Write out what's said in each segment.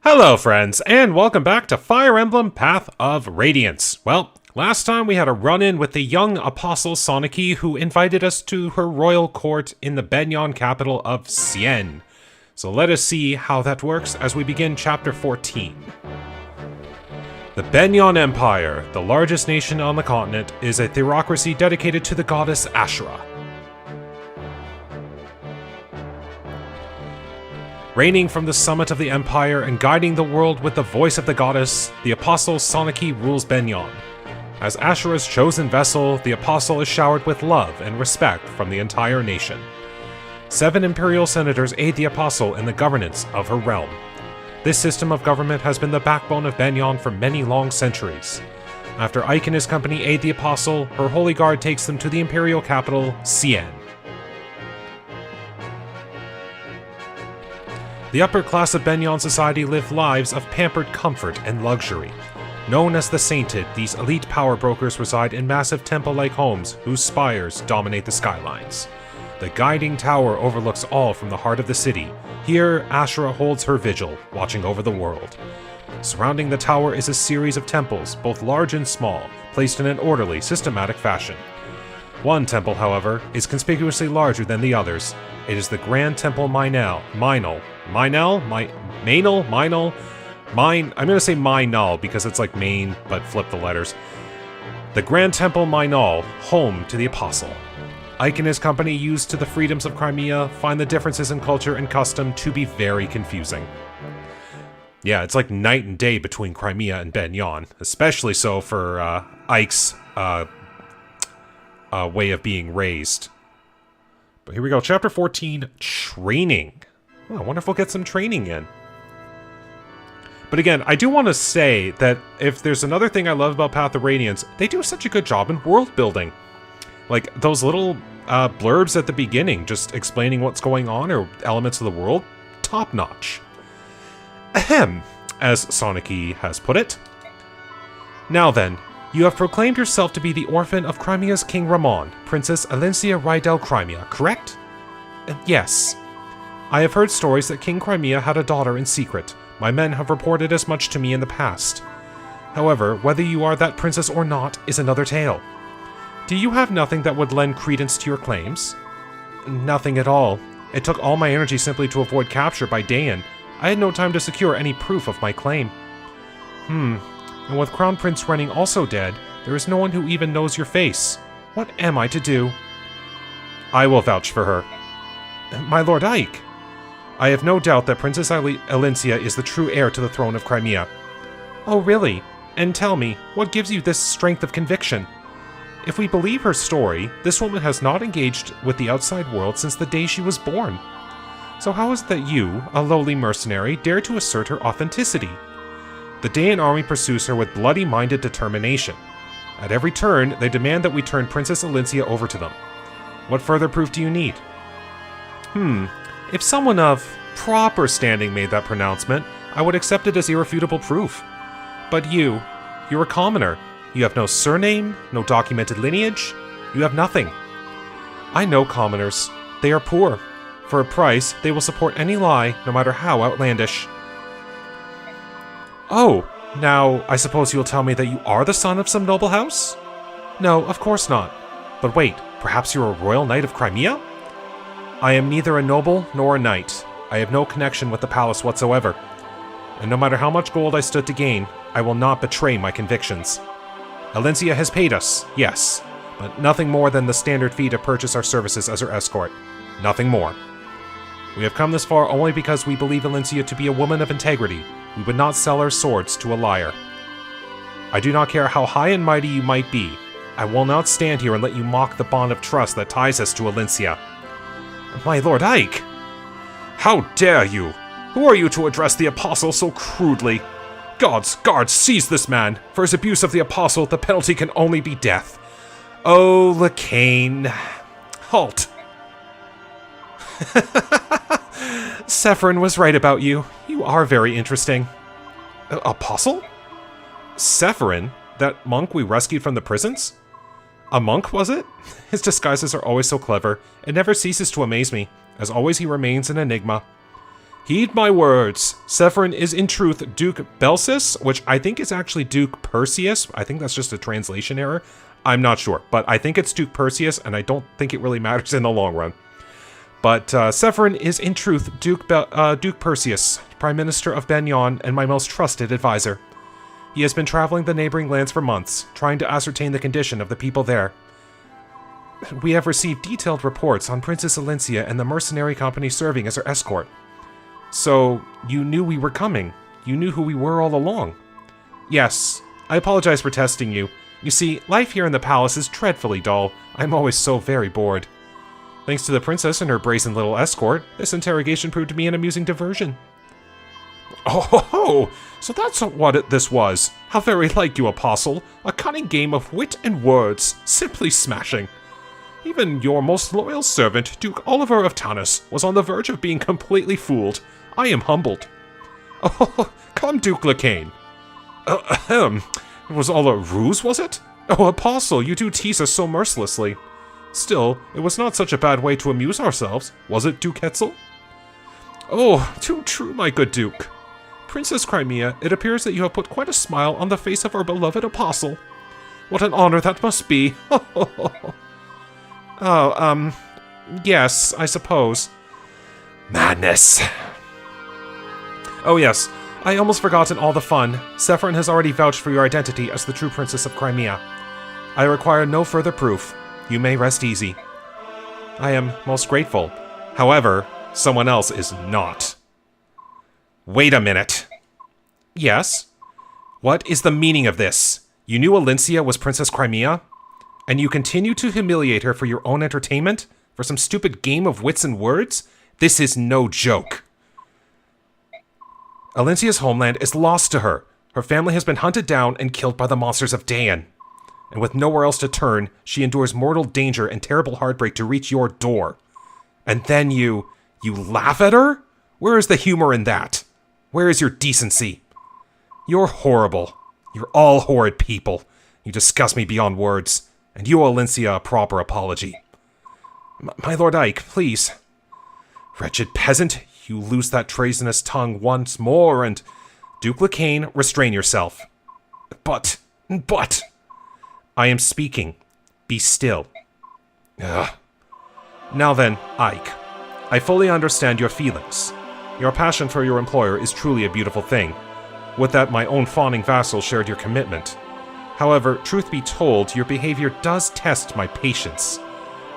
Hello friends, and welcome back to Fire Emblem Path of Radiance. Well, last time we had a run-in with the young apostle Sanaki, who invited us to her royal court in the Begnion capital of Cien. So let us see how that works as we begin chapter 14. The Begnion Empire, the largest nation on the continent, is a theocracy dedicated to the goddess Ashura. Reigning from the summit of the empire and guiding the world with the voice of the goddess, the apostle Sanaki rules Begnion. As Ashura's chosen vessel, the apostle is showered with love and respect from the entire nation. 7 imperial senators aid the apostle in the governance of her realm. This system of government has been the backbone of Begnion for many long centuries. After Ike and his company aid the apostle, her holy guard takes them to the imperial capital, Cien. The upper class of Begnion society live lives of pampered comfort and luxury. Known as the Sainted, these elite power brokers reside in massive temple-like homes whose spires dominate the skylines. The guiding tower overlooks all from the heart of the city. Here, Ashura holds her vigil, watching over the world. Surrounding the tower is a series of temples, both large and small, placed in an orderly, systematic fashion. One temple, however, is conspicuously larger than the others. It is the Grand Temple Minal. I'm gonna say Minal because it's like main, but flip the letters. The Grand Temple Minal, home to the Apostle. Ike and his company, used to the freedoms of Crimea, find the differences in culture and custom to be very confusing. Yeah, it's like night and day between Crimea and Begnion, especially so for Ike's way of being raised. But here we go, chapter 14, training. Oh, I wonder if we'll get some training in. But again, I do want to say that if there's another thing I love about Path of Radiance, they do such a good job in world building. Like, those little blurbs at the beginning, just explaining what's going on or elements of the world, top notch. Ahem, as Sanaki has put it. Now then, you have proclaimed yourself to be the orphan of Crimea's King Ramon, Princess Elincia Rydell Crimea, correct? Yes. I have heard stories that King Crimea had a daughter in secret. My men have reported as much to me in the past. However, whether you are that princess or not is another tale. Do you have nothing that would lend credence to your claims? Nothing at all. It took all my energy simply to avoid capture by Dayan. I had no time to secure any proof of my claim. And with Crown Prince Renning also dead, there is no one who even knows your face. What am I to do? I will vouch for her. My Lord Ike! I have no doubt that Princess Elincia is the true heir to the throne of Crimea. Oh, really? And tell me, what gives you this strength of conviction? If we believe her story, this woman has not engaged with the outside world since the day she was born. So how is it that you, a lowly mercenary, dare to assert her authenticity? The Dayan army pursues her with bloody-minded determination. At every turn, they demand that we turn Princess Elincia over to them. What further proof do you need? If someone of proper standing made that pronouncement, I would accept it as irrefutable proof. But you're a commoner. You have no surname, no documented lineage. You have nothing. I know commoners. They are poor. For a price, they will support any lie, no matter how outlandish. Oh, now, I suppose you'll tell me that you are the son of some noble house? No, of course not. But wait, perhaps you're a royal knight of Crimea? I am neither a noble nor a knight. I have no connection with the palace whatsoever. And no matter how much gold I stood to gain, I will not betray my convictions. Elincia has paid us, yes, but nothing more than the standard fee to purchase our services as her escort. Nothing more. We have come this far only because we believe Elincia to be a woman of integrity. We would not sell our swords to a liar. I do not care how high and mighty you might be. I will not stand here and let you mock the bond of trust that ties us to Elincia. My Lord Ike! How dare you! Who are you to address the Apostle so crudely? Gods, guards, seize this man! For his abuse of the Apostle, the penalty can only be death. Oh, Lacane. Halt! Sephirin was right about you. You are very interesting. Apostle? Sephirin? That monk we rescued from the prisons? A monk, was it? His disguises are always so clever. It never ceases to amaze me. As always, he remains an enigma. Heed my words. Severin is in truth Duke Belsis, which I think is actually Duke Perseus. I think that's just a translation error. I'm not sure, but I think it's Duke Perseus, and I don't think it really matters in the long run. But Severin is in truth Duke Perseus, Prime Minister of Begnion and my most trusted advisor. He has been traveling the neighboring lands for months, trying to ascertain the condition of the people there. We have received detailed reports on Princess Elincia and the mercenary company serving as her escort. So, you knew we were coming. You knew who we were all along. Yes, I apologize for testing you. You see, life here in the palace is dreadfully dull. I'm always so very bored. Thanks to the princess and her brazen little escort, this interrogation proved to be an amusing diversion. Oh ho ho! So that's what this was. How very like you, Apostle. A cunning game of wit and words. Simply smashing. Even your most loyal servant, Duke Oliver of Tanis, was on the verge of being completely fooled. I am humbled. Oh, come, Duke Lacane. It was all a ruse, was it? Oh, Apostle, you do tease us so mercilessly. Still, it was not such a bad way to amuse ourselves, was it, Duke Hetzel? Oh, too true, my good Duke. Princess Crimea, it appears that you have put quite a smile on the face of our beloved Apostle. What an honor that must be. Oh, yes, I suppose. Madness. Oh yes, I almost forgotten all the fun. Severin has already vouched for your identity as the true Princess of Crimea. I require no further proof. You may rest easy. I am most grateful. However, someone else is not. Wait a minute. Yes? What is the meaning of this? You knew Elincia was Princess Crimea? And you continue to humiliate her for your own entertainment? For some stupid game of wits and words? This is no joke. Elincia's homeland is lost to her. Her family has been hunted down and killed by the monsters of Dayan. And with nowhere else to turn, she endures mortal danger and terrible heartbreak to reach your door. And then you laugh at her? Where is the humor in that? Where is your decency? You're horrible. You're all horrid people. You disgust me beyond words. And you owe Elincia a proper apology. My Lord Ike, please. Wretched peasant, you loose that treasonous tongue once more, and... Duke Lacane, restrain yourself. But... I am speaking. Be still. Ugh. Now then, Ike. I fully understand your feelings. Your passion for your employer is truly a beautiful thing. Would that my own fawning vassal shared your commitment. However, truth be told, your behavior does test my patience.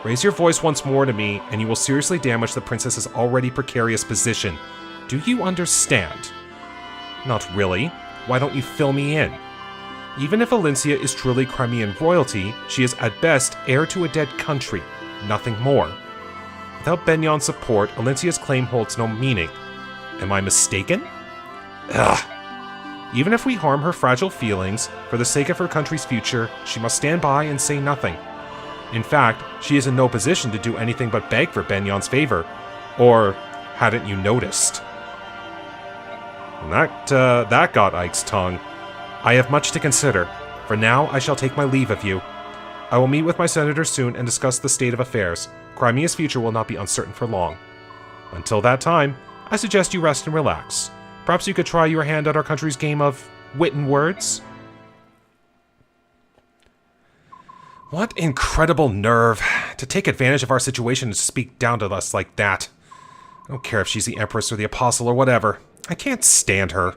Raise your voice once more to me, and you will seriously damage the princess's already precarious position. Do you understand? Not really. Why don't you fill me in? Even if Elincia is truly Crimean royalty, she is at best heir to a dead country, nothing more. Without Begnion's support, Elincia's claim holds no meaning. Am I mistaken? Ugh. Even if we harm her fragile feelings, for the sake of her country's future, she must stand by and say nothing. In fact, she is in no position to do anything but beg for Begnion's favor. Or, hadn't you noticed? And that got Ike's tongue. I have much to consider. For now, I shall take my leave of you. I will meet with my senators soon and discuss the state of affairs. Crimea's future will not be uncertain for long. Until that time, I suggest you rest and relax. Perhaps you could try your hand at our country's game of wit and words? What incredible nerve to take advantage of our situation and speak down to us like that. I don't care if she's the Empress or the Apostle or whatever. I can't stand her.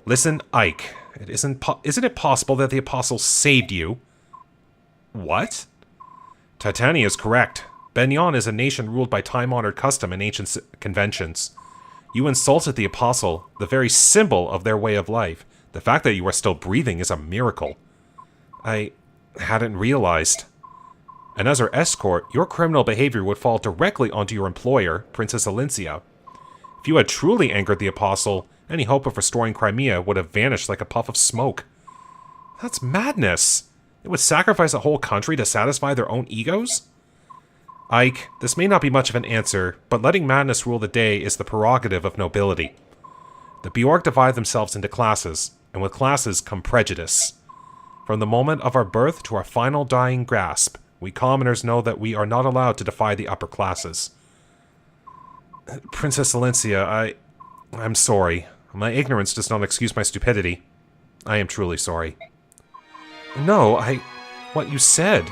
Listen, Ike, isn't it possible that the Apostle saved you? What? Titania is correct. Begnion is a nation ruled by time-honored custom and ancient conventions. You insulted the Apostle, the very symbol of their way of life. The fact that you are still breathing is a miracle. I hadn't realized. And as her escort, your criminal behavior would fall directly onto your employer, Princess Elincia. If you had truly angered the Apostle, any hope of restoring Crimea would have vanished like a puff of smoke. That's madness. It would sacrifice a whole country to satisfy their own egos? Ike, this may not be much of an answer, but letting madness rule the day is the prerogative of nobility. The Bjork divide themselves into classes, and with classes come prejudice. From the moment of our birth to our final dying grasp, we commoners know that we are not allowed to defy the upper classes. Princess Elincia, I'm sorry. My ignorance does not excuse my stupidity. I am truly sorry. No, what you said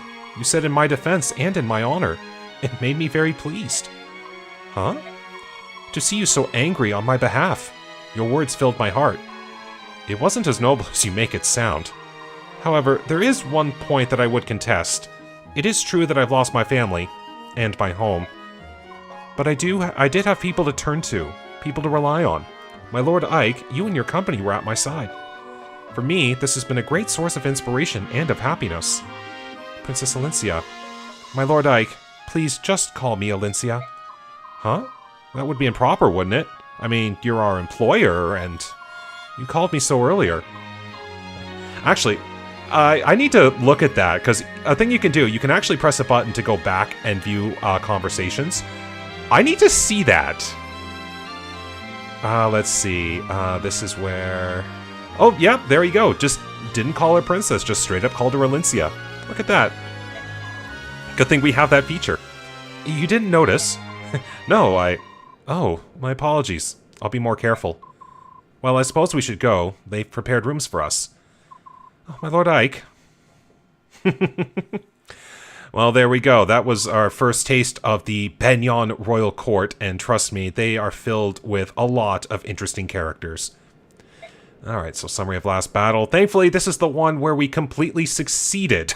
in my defense and in my honor. It made me very pleased. Huh? To see you so angry on my behalf. Your words filled my heart. It wasn't as noble as you make it sound. However, there is one point that I would contest. It is true that I've lost my family, and my home. But I did have people to turn to, people to rely on. My Lord Ike, you and your company were at my side. For me, this has been a great source of inspiration and of happiness. Princess Elincia. My Lord Ike, please just call me Elincia. Huh? That would be improper, wouldn't it? I mean, you're our employer, and you called me so earlier. Actually, I need to look at that, because a thing you can do, you can actually press a button to go back and view conversations. I need to see that. Let's see. This is where... Oh, yeah, there you go. Just didn't call her princess, just straight up called her Elincia. Look at that. Good thing we have that feature. You didn't notice? No, Oh, my apologies. I'll be more careful. Well, I suppose we should go. They've prepared rooms for us. Oh, my Lord Ike. Well, there we go. That was our first taste of the Begnion Royal Court, and trust me, they are filled with a lot of interesting characters. Alright, so summary of last battle. Thankfully, this is the one where we completely succeeded.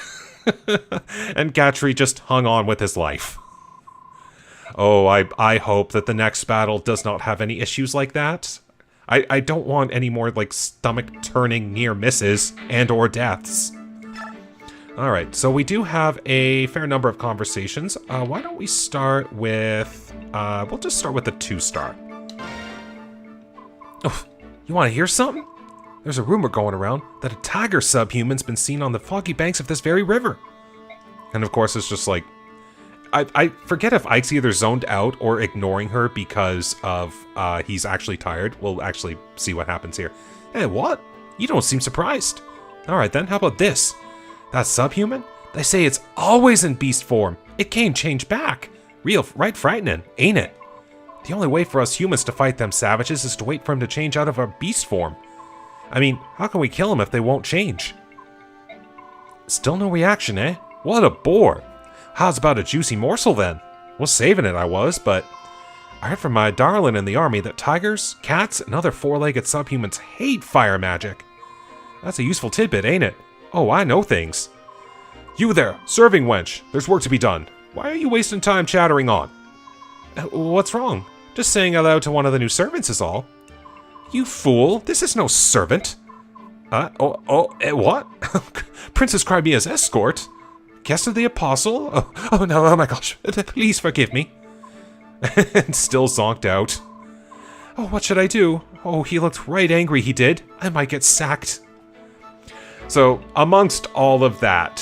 And Gatry just hung on with his life. Oh, I hope that the next battle does not have any issues like that. I don't want any more, like, stomach-turning near misses and or deaths. Alright, so we do have a fair number of conversations. Why don't we start with... we'll just start with the 2-star. Oh, you want to hear something? There's a rumor going around that a tiger subhuman's been seen on the foggy banks of this very river. And of course, it's just like... I forget if Ike's either zoned out or ignoring her because of he's actually tired. We'll actually see what happens here. Hey, what? You don't seem surprised. Alright then, how about this? That subhuman? They say it's always in beast form. It can't change back. Right frightening, ain't it? The only way for us humans to fight them savages is to wait for him to change out of our beast form. I mean, how can we kill him if they won't change? Still no reaction, eh? What a bore. How's about a juicy morsel then? Was saving it, I was, but I heard from my darling in the army that tigers, cats, and other four-legged subhumans hate fire magic. That's a useful tidbit, ain't it? Oh, I know things. You there, serving wench. There's work to be done. Why are you wasting time chattering on? What's wrong? Just saying hello to one of the new servants is all. You fool, this is no servant. What? Princess Crimea's escort? Guest of the Apostle? Oh no, oh my gosh, please forgive me. And still zonked out. Oh, what should I do? Oh, he looked right angry, he did. I might get sacked. So, amongst all of that,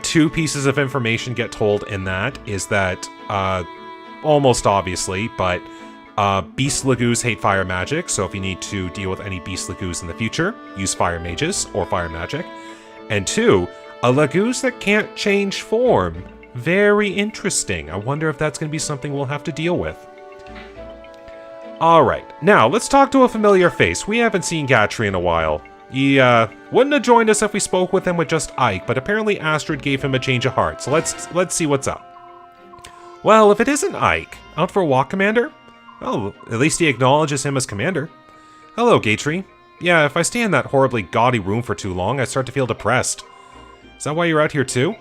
2 pieces of information get told in that, is that, almost obviously, but Beast Lagoos hate fire magic, so if you need to deal with any Beast Lagoos in the future, use fire mages or fire magic. And 2, a Lagoos that can't change form. Very interesting. I wonder if that's going to be something we'll have to deal with. Alright, now let's talk to a familiar face. We haven't seen Gatry in a while. He wouldn't have joined us if we spoke with him with just Ike, but apparently Astrid gave him a change of heart, so let's see what's up. Well, if it isn't Ike, out for a walk, Commander? Well, at least he acknowledges him as Commander. Hello, Gatry. Yeah, if I stay in that horribly gaudy room for too long, I start to feel depressed. Is that why you're out here too?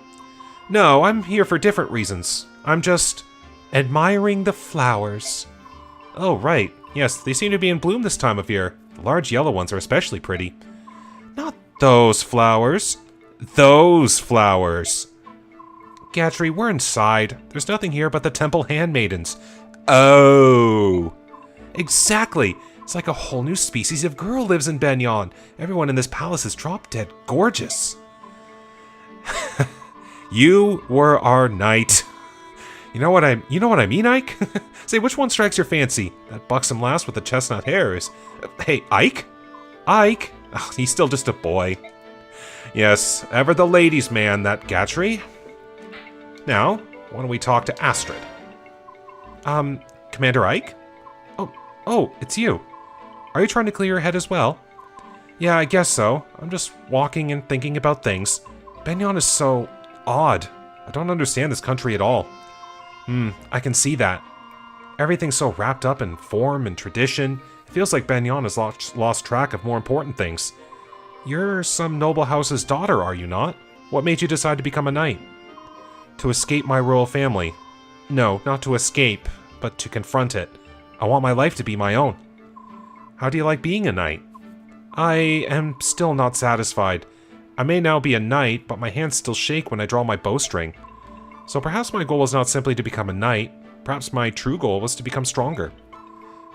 No, I'm here for different reasons. I'm just admiring the flowers. Oh, right. Yes, they seem to be in bloom this time of year. The large yellow ones are especially pretty. Not those flowers. Those flowers. Gatry, we're inside. There's nothing here but the temple handmaidens. Oh. Exactly. It's like a whole new species of girl lives in Begnion. Everyone in this palace is drop-dead gorgeous. You were our knight. You know what I mean, Ike? Say, which one strikes your fancy? That buxom lass with the chestnut hair is... Hey, Ike? Ike? Oh, he's still just a boy. Yes, ever the ladies' man, that Gatry. Now, why don't we talk to Astrid? Commander Ike? Oh, it's you. Are you trying to clear your head as well? Yeah, I guess so. I'm just walking and thinking about things. Begnion is so odd. I don't understand this country at all. I can see that. Everything's so wrapped up in form and tradition. It feels like Begnion has lost track of more important things. You're some noble house's daughter, are you not? What made you decide to become a knight? To escape my royal family. No, not to escape, but to confront it. I want my life to be my own. How do you like being a knight? I am still not satisfied. I may now be a knight, but my hands still shake when I draw my bowstring. So perhaps my goal was not simply to become a knight. Perhaps my true goal was to become stronger.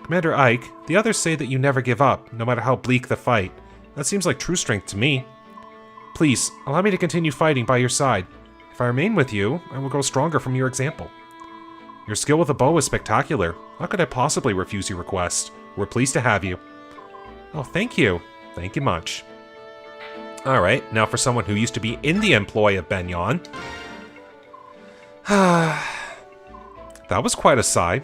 Commander Ike, the others say that you never give up, no matter how bleak the fight. That seems like true strength to me. Please, allow me to continue fighting by your side. If I remain with you, I will grow stronger from your example. Your skill with a bow is spectacular. How could I possibly refuse your request? We're pleased to have you. Oh, thank you. Thank you much. Alright, now for someone who used to be in the employ of Begnion. That was quite a sigh.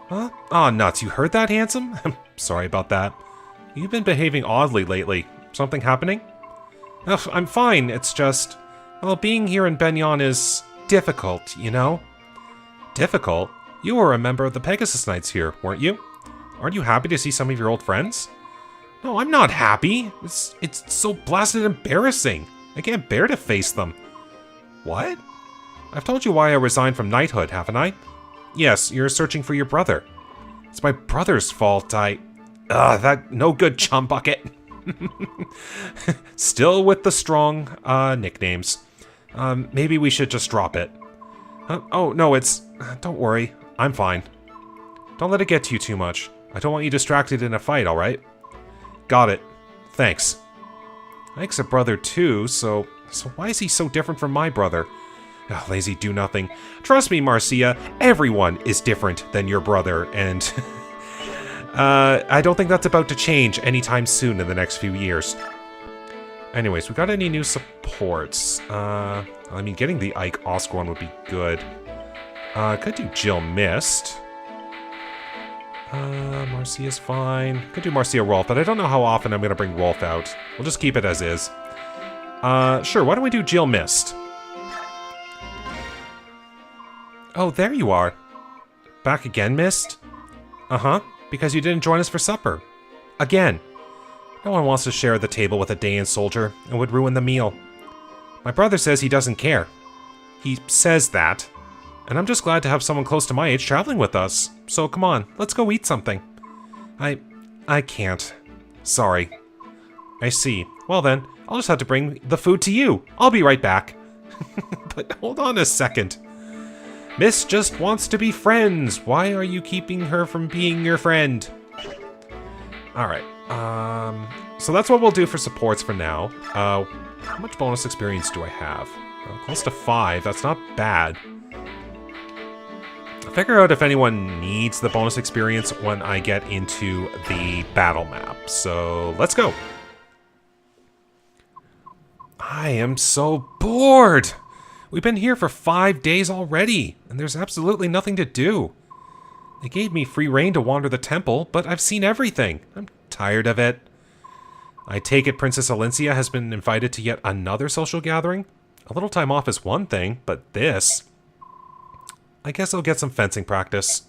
Huh? Aw, nuts, you heard that, handsome? Sorry about that. You've been behaving oddly lately. Something happening? Oh, I'm fine, it's just... Well, being here in Begnion is difficult, you know? Difficult? You were a member of the Pegasus Knights here, weren't you? Aren't you happy to see some of your old friends? No, I'm not happy. It's so blasted embarrassing. I can't bear to face them. What? I've told you why I resigned from knighthood, haven't I? Yes, you're searching for your brother. It's my brother's fault, that no-good chum bucket. Still with the strong, nicknames. Maybe we should just drop it. Oh, no, don't worry. I'm fine. Don't let it get to you too much. I don't want you distracted in a fight, alright? Got it. Thanks. Ike's a brother too, so why is he so different from my brother? Oh, lazy do-nothing. Trust me, Marcia, everyone is different than your brother, and... I don't think that's about to change anytime soon in the next few years. Anyways, we got any new supports? I mean, getting the Ike Oscar one would be good. Could do Jill Mist. Marcia's fine. Could do Marcia Rolf, but I don't know how often I'm going to bring Rolf out. We'll just keep it as is. Sure, why don't we do Jill Mist? Oh, there you are. Back again, Mist? Uh-huh, because you didn't join us for supper. Again. No one wants to share the table with a Daean soldier. It would ruin the meal. My brother says he doesn't care. He says that. And I'm just glad to have someone close to my age traveling with us. So come on, let's go eat something. I can't. Sorry. I see. Well then, I'll just have to bring the food to you. I'll be right back. But hold on a second. Miss just wants to be friends. Why are you keeping her from being your friend? Alright. So that's what we'll do for supports for now. How much bonus experience do I have? Close to 5. That's not bad. I'll figure out if anyone needs the bonus experience when I get into the battle map. So let's go. I am so bored. We've been here for 5 days already, and there's absolutely nothing to do. They gave me free rein to wander the temple, but I've seen everything. I'm tired of it. I take it Princess Elincia has been invited to yet another social gathering? A little time off is one thing, but this... I guess I'll get some fencing practice.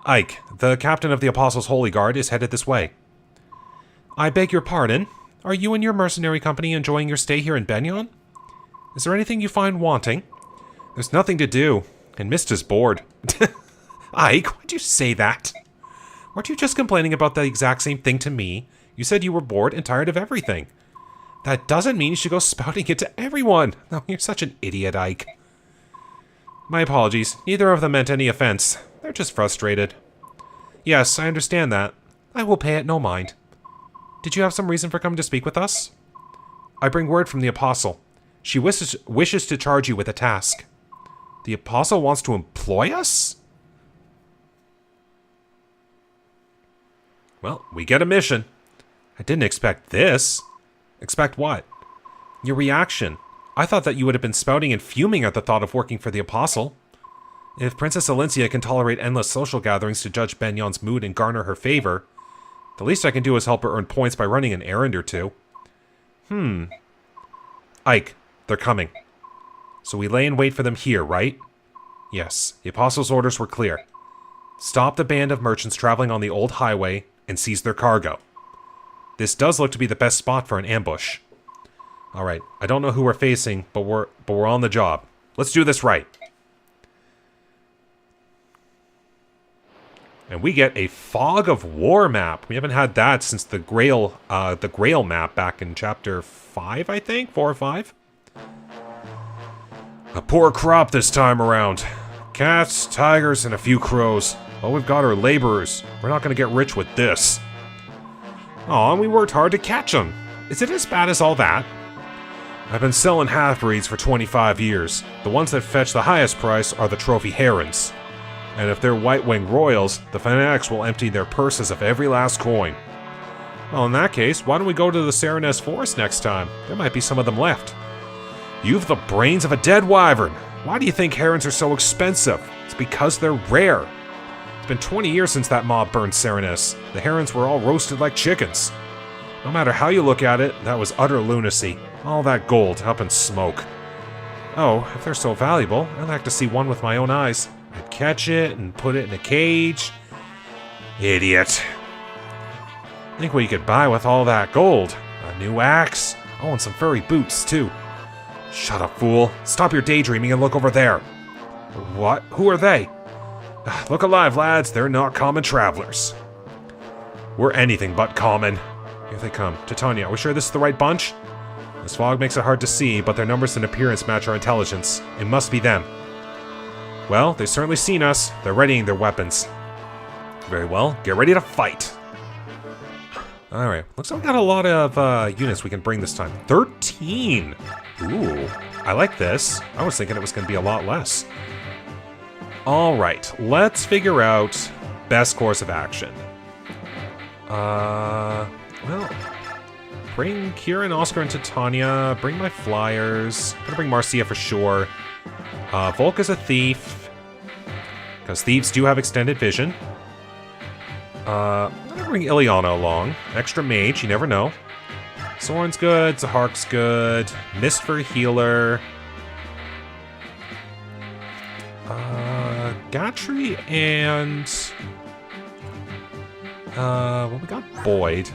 Ike, the captain of the Apostles' Holy Guard, is headed this way. I beg your pardon? Are you and your mercenary company enjoying your stay here in Begnion? Is there anything you find wanting? There's nothing to do, and Mist is bored. Ike, why'd you say that? Weren't you just complaining about the exact same thing to me? You said you were bored and tired of everything. That doesn't mean you should go spouting it to everyone. Oh, you're such an idiot, Ike. My apologies. Neither of them meant any offense. They're just frustrated. Yes, I understand that. I will pay it no mind. Did you have some reason for coming to speak with us? I bring word from the Apostle. She wishes to charge you with a task. The Apostle wants to employ us? Well, we get a mission. I didn't expect this. Expect what? Your reaction. I thought that you would have been spouting and fuming at the thought of working for the Apostle. If Princess Elincia can tolerate endless social gatherings to judge Begnion's mood and garner her favor, the least I can do is help her earn points by running an errand or two. Ike, they're coming. So we lay in wait for them here, right? Yes, the Apostles' orders were clear. Stop the band of merchants traveling on the old highway and seize their cargo. This does look to be the best spot for an ambush. Alright, I don't know who we're facing, but we're on the job. Let's do this right. And we get a Fog of War map. We haven't had that since the Grail map back in chapter 5, I think? 4 or 5? A poor crop this time around. Cats, tigers, and a few crows. All we've got are laborers. We're not going to get rich with this. Aw, and we worked hard to catch them. Is it as bad as all that? I've been selling half-breeds for 25 years. The ones that fetch the highest price are the trophy herons. And if they're white-winged royals, the fanatics will empty their purses of every last coin. Well, in that case, why don't we go to the Sereness Forest next time? There might be some of them left. You've the brains of a dead wyvern. Why do you think herons are so expensive? It's because they're rare. It's been 20 years since that mob burned Sereness. The herons were all roasted like chickens. No matter how you look at it, that was utter lunacy. All that gold up in smoke. Oh, if they're so valuable, I'd like to see one with my own eyes. I'd catch it and put it in a cage. Idiot. Think what you could buy with all that gold. A new axe. Oh, and some furry boots, too. Shut up, fool. Stop your daydreaming and look over there. What? Who are they? Look alive, lads. They're not common travelers. We're anything but common. Here they come. Titania, are we sure this is the right bunch? This fog makes it hard to see, but their numbers and appearance match our intelligence. It must be them. Well, they've certainly seen us. They're readying their weapons. Very well. Get ready to fight. Alright. Looks like we got a lot of units we can bring this time. 13! Ooh. I like this. I was thinking it was going to be a lot less. Alright. Let's figure out best course of action. Well... Bring Kieran, Oscar, and Titania. Bring my flyers. I'm gonna bring Marcia for sure. Volk is a thief. Because thieves do have extended vision. I'm gonna bring Ileana along. Extra mage, you never know. Soren's good, Zahark's good. Mist for healer. Gatry and... well, we got Boyd.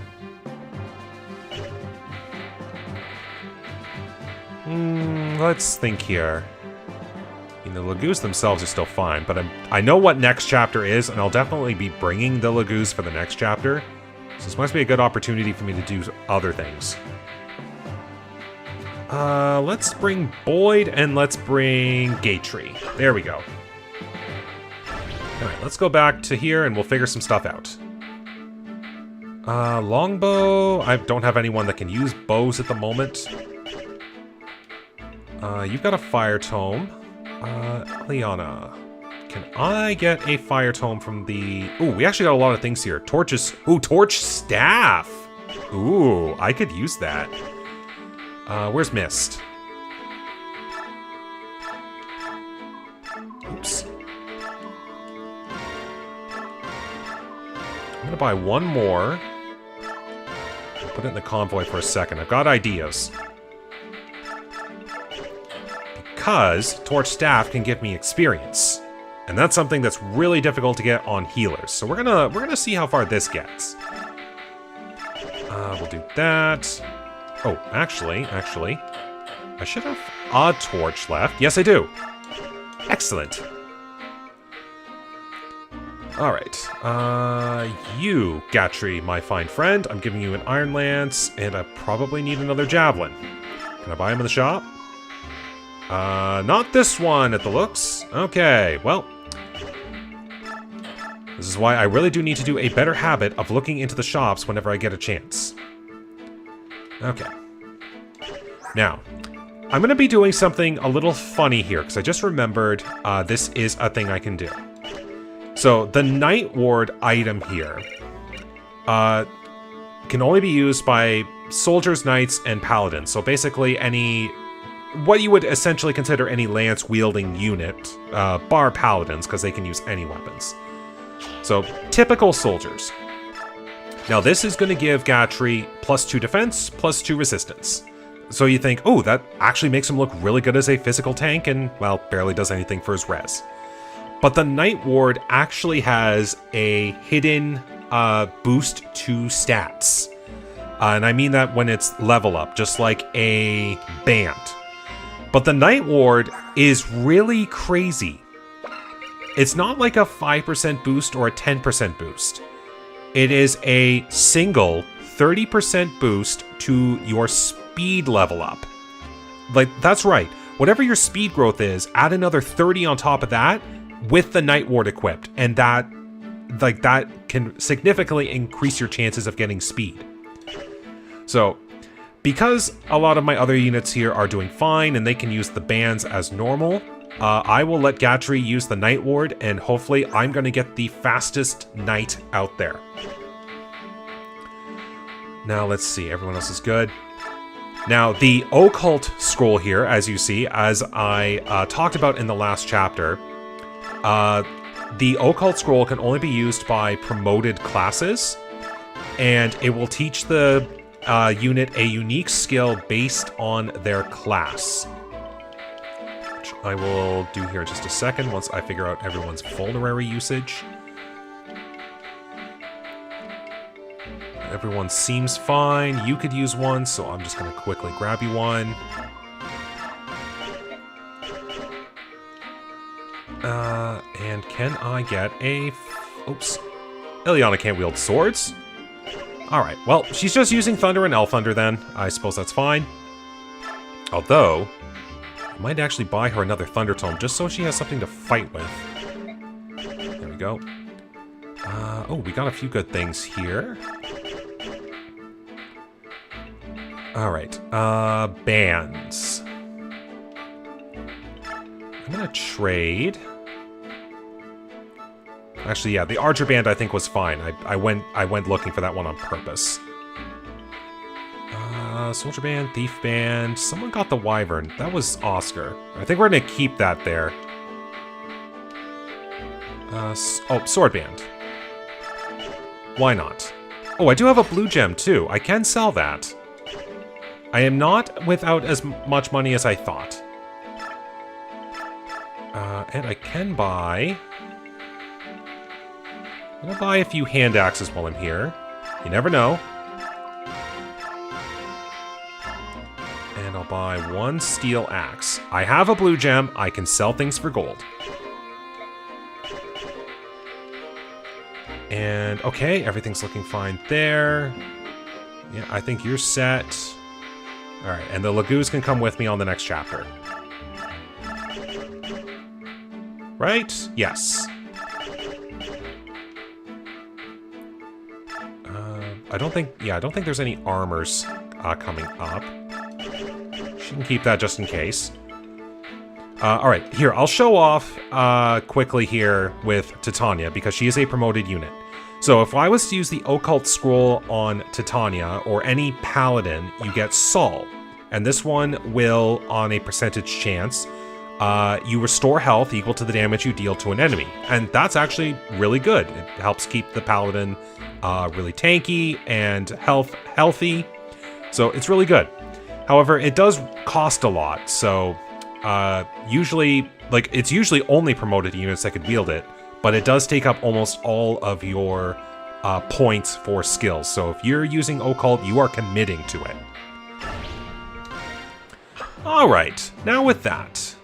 Let's think here. I mean, the Lagoos themselves are still fine, but I know what next chapter is, and I'll definitely be bringing the Lagoos for the next chapter. So this must be a good opportunity for me to do other things. Let's bring Boyd, and let's bring Gatry. There we go. Alright, let's go back to here, and we'll figure some stuff out. Longbow. I don't have anyone that can use bows at the moment. You've got a fire tome. Liana. Can I get a fire tome from the... Ooh, we actually got a lot of things here. Torches. Ooh, torch staff. Ooh, I could use that. Where's Mist? Oops. I'm gonna buy one more. I'll put it in the convoy for a second. I've got ideas. Because Torch Staff can give me experience. And that's something that's really difficult to get on healers. So we're gonna see how far this gets. We'll do that. Oh, actually, I should have a torch left. Yes, I do. Excellent. Alright. You, Gatry, my fine friend. I'm giving you an Iron Lance, and I probably need another Javelin. Can I buy him in the shop? Not this one at the looks. Okay, well. This is why I really do need to do a better habit of looking into the shops whenever I get a chance. Okay. Now, I'm going to be doing something a little funny here, because I just remembered this is a thing I can do. So, the Night Ward item here can only be used by soldiers, knights, and paladins. So basically any what you would essentially consider any lance-wielding unit, bar paladins, because they can use any weapons. So, typical soldiers. Now, this is going to give Gatry +2 defense, +2 resistance. So you think, oh, that actually makes him look really good as a physical tank, and, well, barely does anything for his res. But the Night Ward actually has a hidden boost to stats. And I mean that when it's level up, just like a band. But the Night Ward is really crazy. It's not like a 5% boost or a 10% boost. It is a single 30% boost to your speed level up. Like, that's right. Whatever your speed growth is, add another 30 on top of that with the Night Ward equipped. And that can significantly increase your chances of getting speed. So, because a lot of my other units here are doing fine and they can use the bands as normal, I will let Gatry use the Night Ward, and hopefully I'm going to get the fastest knight out there. Now, let's see. Everyone else is good. Now, the Occult Scroll here, as you see, as I talked about in the last chapter, the Occult Scroll can only be used by promoted classes, and it will teach the unit a unique skill based on their class. Which I will do here in just a second once I figure out everyone's vulnerary usage. Everyone seems fine. You could use one, so I'm just going to quickly grab you one. And can I get a... Oops. Eliana can't wield swords? Alright, well, she's just using Thunder and Elf Thunder then. I suppose that's fine. Although, I might actually buy her another Thunder Tome just so she has something to fight with. There we go. Oh, we got a few good things here. Alright, bands. I'm gonna trade. Actually, yeah, the Archer Band I think was fine. I went looking for that one on purpose. Soldier Band, Thief Band. Someone got the Wyvern. That was Oscar. I think we're gonna keep that there. Oh, Sword Band. Why not? Oh, I do have a blue gem too. I can sell that. I am not without as much money as I thought. And I can buy... I'm gonna buy a few hand axes while I'm here. You never know. And I'll buy one steel axe. I have a blue gem. I can sell things for gold. And, okay, everything's looking fine there. Yeah, I think you're set. Alright, and the Lagoos can come with me on the next chapter. Right? Yes. I don't think there's any armors coming up. She can keep that just in case. Alright, here, I'll show off quickly here with Titania, because she is a promoted unit. So if I was to use the Occult Scroll on Titania, or any Paladin, you get Sol. And this one will, on a percentage chance, you restore health equal to the damage you deal to an enemy. And that's actually really good. It helps keep the Paladin really tanky and healthy. So it's really good. However, it does cost a lot. So usually, like, it's usually only promoted units that could wield it. But it does take up almost all of your points for skills. So if you're using Occult, you are committing to it. Alright, now with that,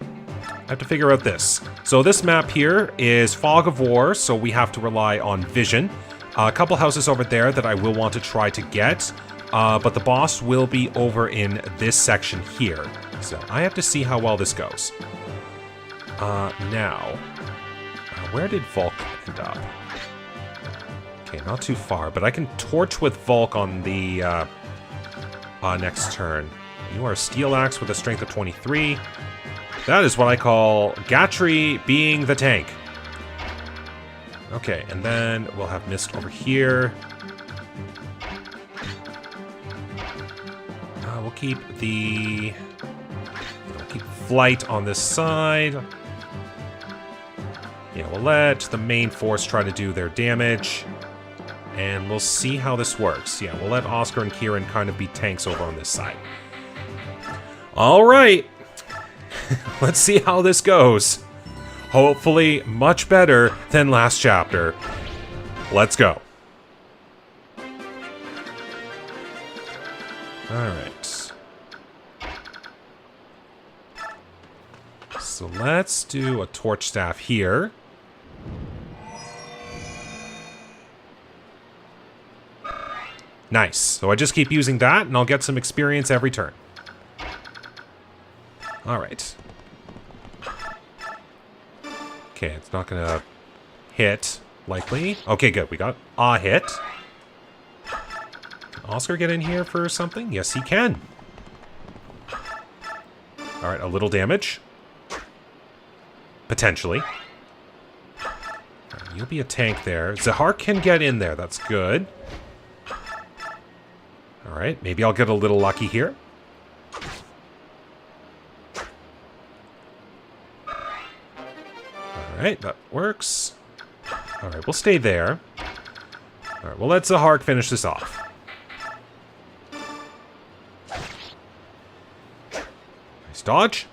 I have to figure out this. So this map here is Fog of War, so we have to rely on vision. A couple houses over there that I will want to try to get, but the boss will be over in this section here. So I have to see how well this goes. Now, where did Volk end up? Okay, not too far, but I can torch with Volk on the next turn. You are a Steel Axe with a strength of 23. That is what I call Gatry being the tank. Okay, and then we'll have Mist over here. We'll keep the light on this side. Yeah, we'll let the main force try to do their damage. And we'll see how this works. Yeah, we'll let Oscar and Kieran kind of be tanks over on this side. Alright. Let's see how this goes. Hopefully much better than last chapter. Let's go. Alright. So let's do a torch staff here. Nice. So I just keep using that, and I'll get some experience every turn. Alright. Okay, it's not gonna hit, likely. Okay, good. We got a hit. Can Oscar get in here for something? Yes, he can. Alright, a little damage. Potentially. Right, you'll be a tank there. Zahar can get in there. That's good. Alright, maybe I'll get a little lucky here. Alright, that works. Alright, we'll stay there. Alright, we'll let Zahar finish this off. Nice dodge.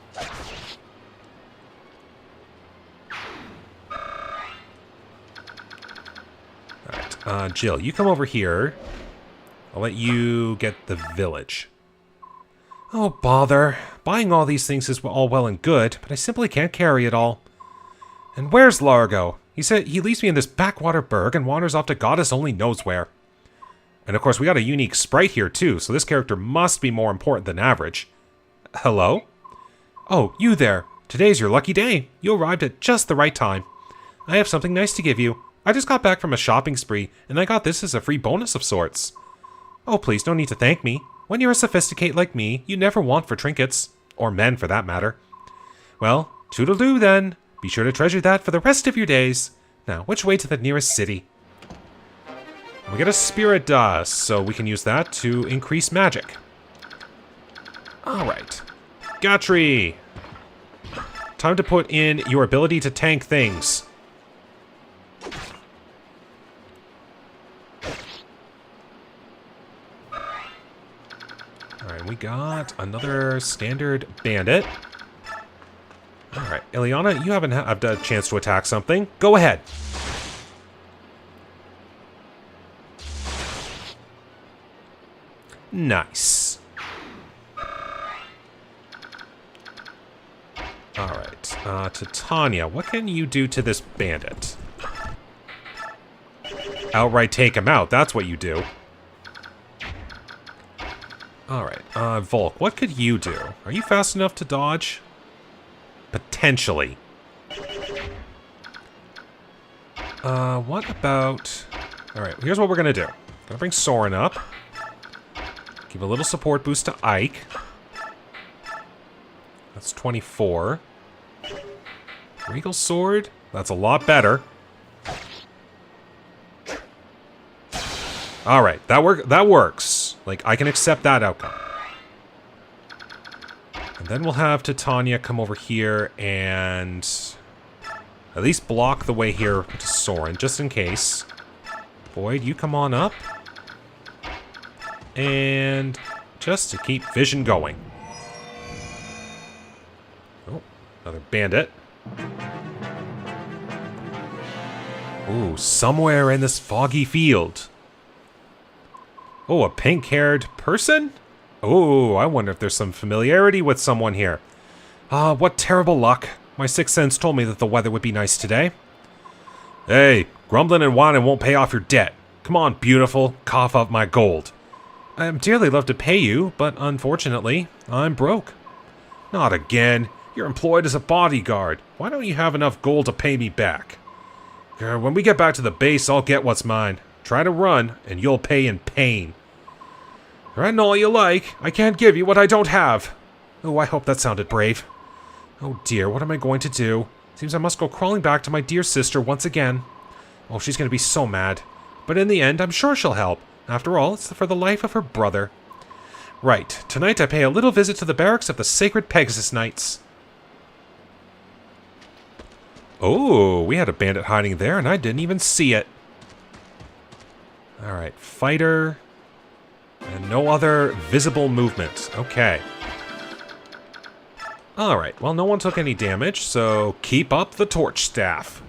Alright, Jill, you come over here. I'll let you get the village. Oh, bother. Buying all these things is all well and good, but I simply can't carry it all. And where's Largo? He said he leaves me in this backwater burg and wanders off to goddess only knows where. And of course we got a unique sprite here too, so this character must be more important than average. Hello? Oh, you there. Today's your lucky day. You arrived at just the right time. I have something nice to give you. I just got back from a shopping spree, and I got this as a free bonus of sorts. Oh, please, don't need to thank me. When you're a sophisticate like me, you never want for trinkets. Or men, for that matter. Well, toodle-doo then. Be sure to treasure that for the rest of your days. Now, which way to the nearest city? We get a spirit dust, so we can use that to increase magic. Alright. Gatry! Time to put in your ability to tank things. Alright, we got another standard bandit. Alright, Ileana, you haven't had a chance to attack something. Go ahead. Nice. Alright, Titania, what can you do to this bandit? Outright take him out, that's what you do. Alright, Volk, what could you do? Are you fast enough to dodge? Potentially. What about... Alright, here's what we're gonna do. Gonna bring Soren up. Give a little support boost to Ike. That's 24. Regal Sword? That's a lot better. Alright, that works. Like, I can accept that outcome. And then we'll have Titania come over here and at least block the way here to Soren, just in case. Boyd, you come on up. And just to keep vision going. Oh, another bandit. Ooh, somewhere in this foggy field. Oh, a pink-haired person? Oh, I wonder if there's some familiarity with someone here. Ah, what terrible luck. My sixth sense told me that the weather would be nice today. Hey, grumbling and whining won't pay off your debt. Come on, beautiful, cough up my gold. I'd dearly love to pay you, but unfortunately, I'm broke. Not again. You're employed as a bodyguard. Why don't you have enough gold to pay me back? When we get back to the base, I'll get what's mine. Try to run, and you'll pay in pain. Threaten all you like. I can't give you what I don't have. Oh, I hope that sounded brave. Oh dear, what am I going to do? Seems I must go crawling back to my dear sister once again. Oh, she's going to be so mad. But in the end, I'm sure she'll help. After all, it's for the life of her brother. Right, tonight I pay a little visit to the barracks of the Sacred Pegasus Knights. Oh, we had a bandit hiding there and I didn't even see it. Alright, fighter. And no other visible movement. Okay. Alright, well, no one took any damage, so keep up the torch staff.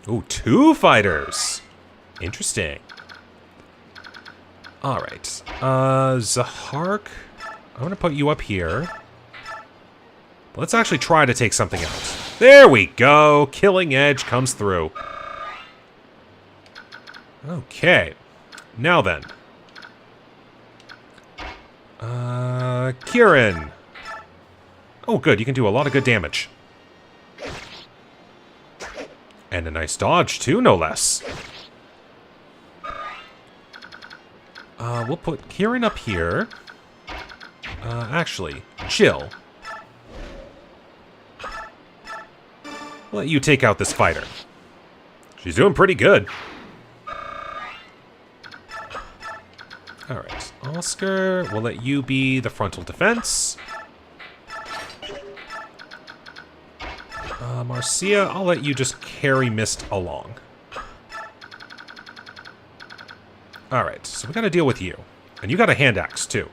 Ooh, 2 fighters. Interesting. Alright. Zahark. I'm going to put you up here. Let's actually try to take something out. There we go. Killing Edge comes through. Okay. Now then. Kieran. Oh, good. You can do a lot of good damage. And a nice dodge, too, no less. We'll put Kieran up here. Actually, Jill. We'll let you take out this fighter. She's doing pretty good. Alright, Oscar, we'll let you be the frontal defense. Marcia, I'll let you just carry Mist along. Alright, so we gotta deal with you. And you got a hand axe, too.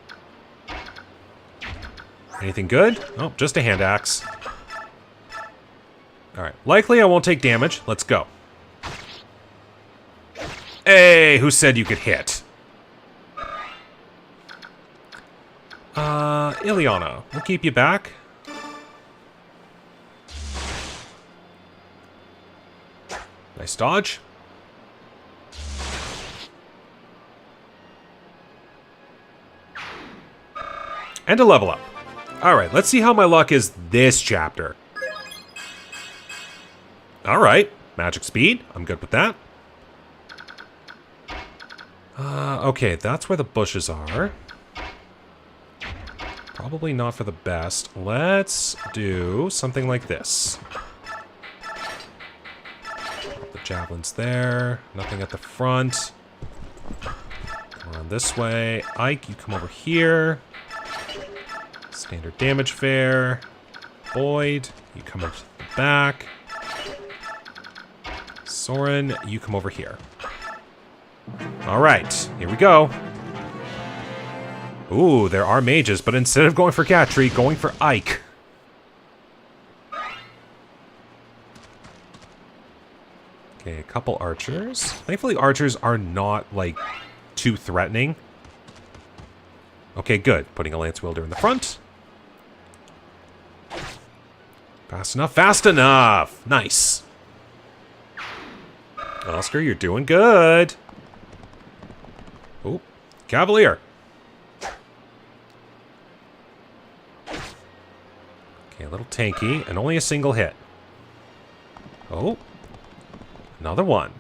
Anything good? Oh, just a hand axe. Alright, likely I won't take damage. Let's go. Hey, who said you could hit? Ileana, we'll keep you back. Nice dodge. And a level up. Alright, let's see how my luck is this chapter. Alright, magic speed. I'm good with that. Okay, that's where the bushes are. Probably not for the best. Let's do something like this. The javelin's there. Nothing at the front. Come around this way. Ike, you come over here. Standard damage fair. Boyd, you come up to the back. Soren, you come over here. Alright, here we go. Ooh, there are mages, but instead of going for Gatry, going for Ike. Okay, a couple archers. Thankfully, archers are not, like, too threatening. Okay, good. Putting a lance wielder in the front. Fast enough, fast enough! Nice. Oscar, you're doing good. Oh, Cavalier. Okay, a little tanky, and only a single hit. Oh, another one.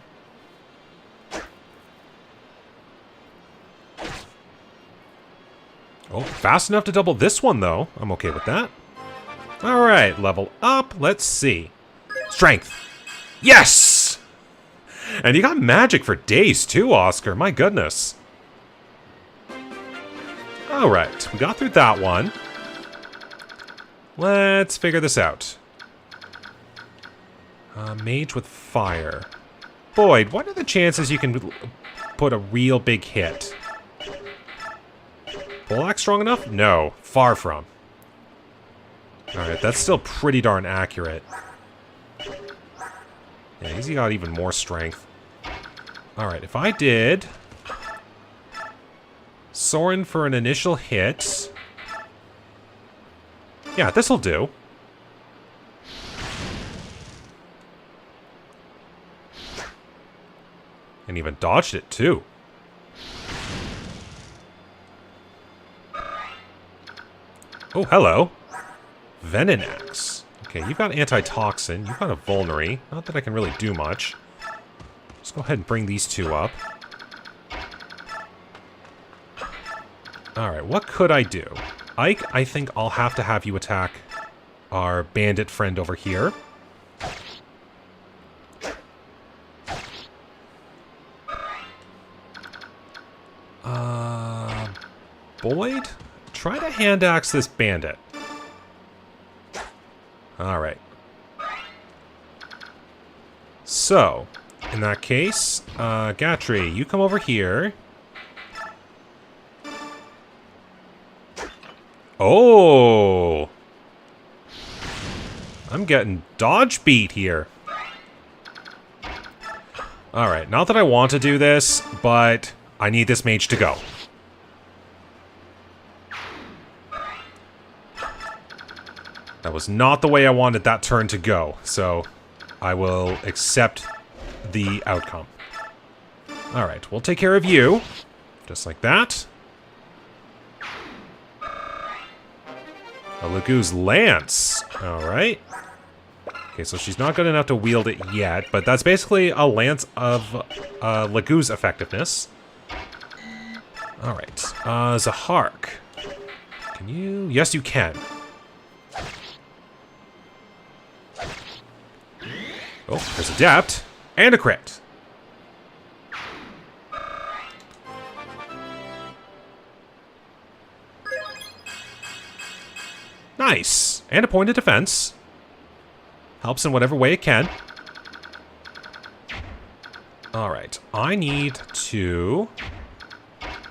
Oh, fast enough to double this one, though. I'm okay with that. All right, level up. Let's see. Strength. Yes! And you got magic for days, too, Oscar. My goodness. All right, we got through that one. Let's figure this out. Mage with fire. Boyd, what are the chances you can put a real big hit? Poleaxe strong enough? No, far from. Alright, that's still pretty darn accurate. Yeah, he's got even more strength. Alright, if I did Soren for an initial hit. Yeah, this'll do. And even dodged it, too. Oh, hello. Venom Axe. Okay, you've got Antitoxin. You've got a Vulnerary. Not that I can really do much. Let's go ahead and bring these two up. Alright, what could I do? Ike, I think I'll have to have you attack our bandit friend over here. Boyd? Try to hand axe this bandit. Alright. So, in that case, Gatry, you come over here. Oh! I'm getting dodge beat here. Alright, not that I want to do this, but I need this mage to go. That was not the way I wanted that turn to go, so I will accept the outcome. Alright, we'll take care of you. Just like that. A Lagoo's Lance. Alright. Okay, so she's not good enough to wield it yet, but that's basically a Lance of Lagoo's effectiveness. Alright. Zahark. Can you? Yes, you can. Oh, there's Adept. And a crit. Nice. And a point of defense. Helps in whatever way it can. Alright. I need to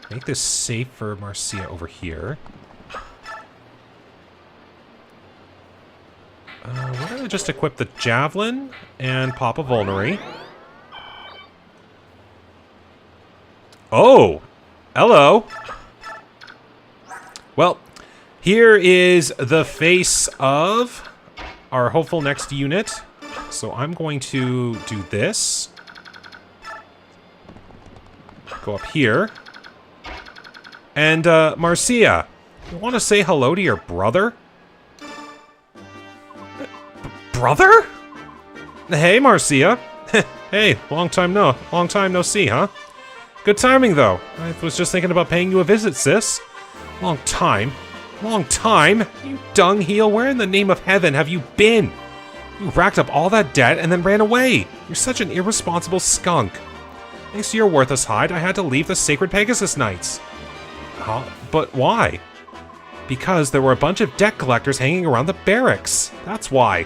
make this safe for Marcia over here. We're going to just equip the Javelin and pop a Vulnerary. Oh! Hello! Well, here is the face of our hopeful next unit. So I'm going to do this. Go up here. And, Marcia, you want to say hello to your brother? Brother? Hey, Marcia. Hey, long time no see, huh? Good timing, though. I was just thinking about paying you a visit, sis. Long time. Long time? You dung heel, where in the name of heaven have you been? You racked up all that debt and then ran away. You're such an irresponsible skunk. Thanks to your worthless hide, I had to leave the Sacred Pegasus Knights. Huh? But why? Because there were a bunch of debt collectors hanging around the barracks. That's why.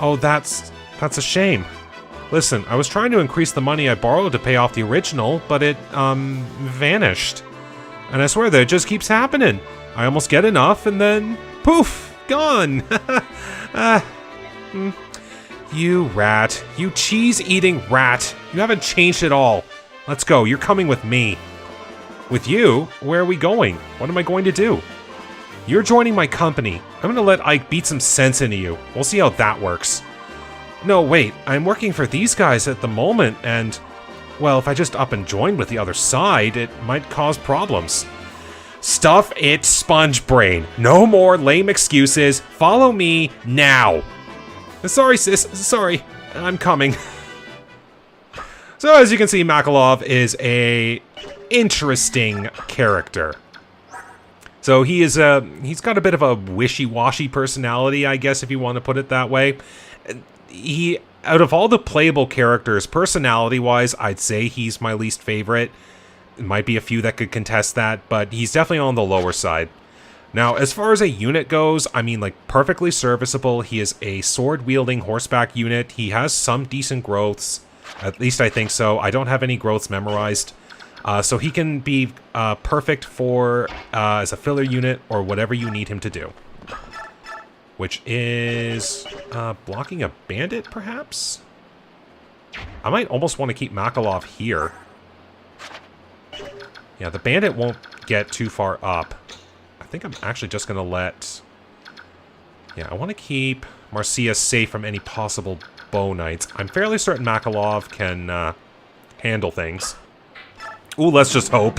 Oh, that's a shame. Listen, I was trying to increase the money I borrowed to pay off the original, but it, vanished. And I swear that it just keeps happening. I almost get enough, and then, poof, gone. You rat. You cheese-eating rat. You haven't changed at all. Let's go. You're coming with me. With you? Where are we going? What am I going to do? You're joining my company. I'm gonna let Ike beat some sense into you. We'll see how that works. No, wait. I'm working for these guys at the moment, and... well, if I just up and join with the other side, it might cause problems. Stuff it, Sponge Brain. No more lame excuses. Follow me now. Sorry, sis. Sorry. I'm coming. So, as you can see, Makalov is a interesting character. So he is he's got a bit of a wishy-washy personality, I guess, if you want to put it that way. He, out of all the playable characters, personality-wise, I'd say he's my least favorite. There might be a few that could contest that, but he's definitely on the lower side. Now, as far as a unit goes, I mean, like, perfectly serviceable. He is a sword-wielding horseback unit. He has some decent growths. At least I think so. I don't have any growths memorized. So he can be perfect for as a filler unit or whatever you need him to do. Which is blocking a bandit, perhaps? I might almost want to keep Makalov here. Yeah, the bandit won't get too far up. I think I'm actually just going to let... yeah, I want to keep Marcia safe from any possible bow knights. I'm fairly certain Makalov can handle things. Ooh, let's just hope.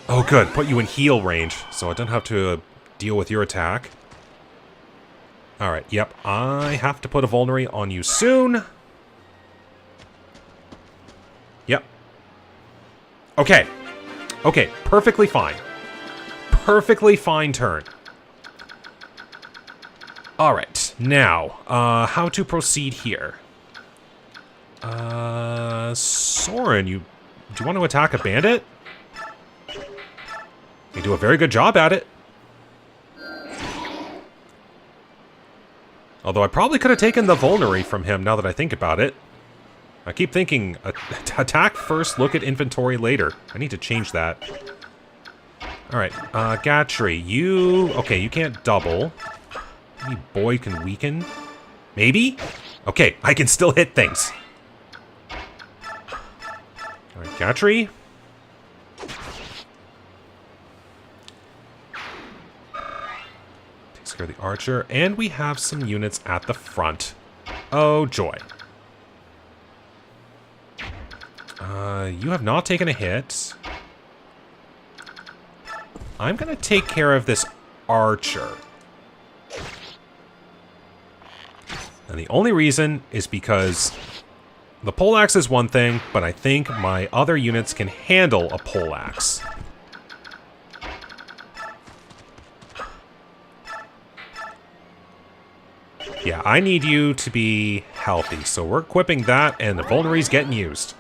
Oh, good. Put you in heal range, so I don't have to deal with your attack. Alright, yep. I have to put a Vulnerary on you soon. Yep. Okay. Okay, perfectly fine. Perfectly fine turn. Alright, now, how to proceed here? Soren, do you want to attack a bandit? You do a very good job at it. Although I probably could have taken the vulnerary from him now that I think about it. I keep thinking, attack first, look at inventory later. I need to change that. Alright, Gatry, you... Okay, you can't double. Maybe Boyd can weaken? Maybe? Okay, I can still hit things. Alright, Gatry. Takes care of the archer. And we have some units at the front. Oh, joy. You have not taken a hit. I'm gonna take care of this archer. And the only reason is because the poleaxe is one thing, but I think my other units can handle a poleaxe. Yeah, I need you to be healthy, so we're equipping that, and the vulnerary's getting used.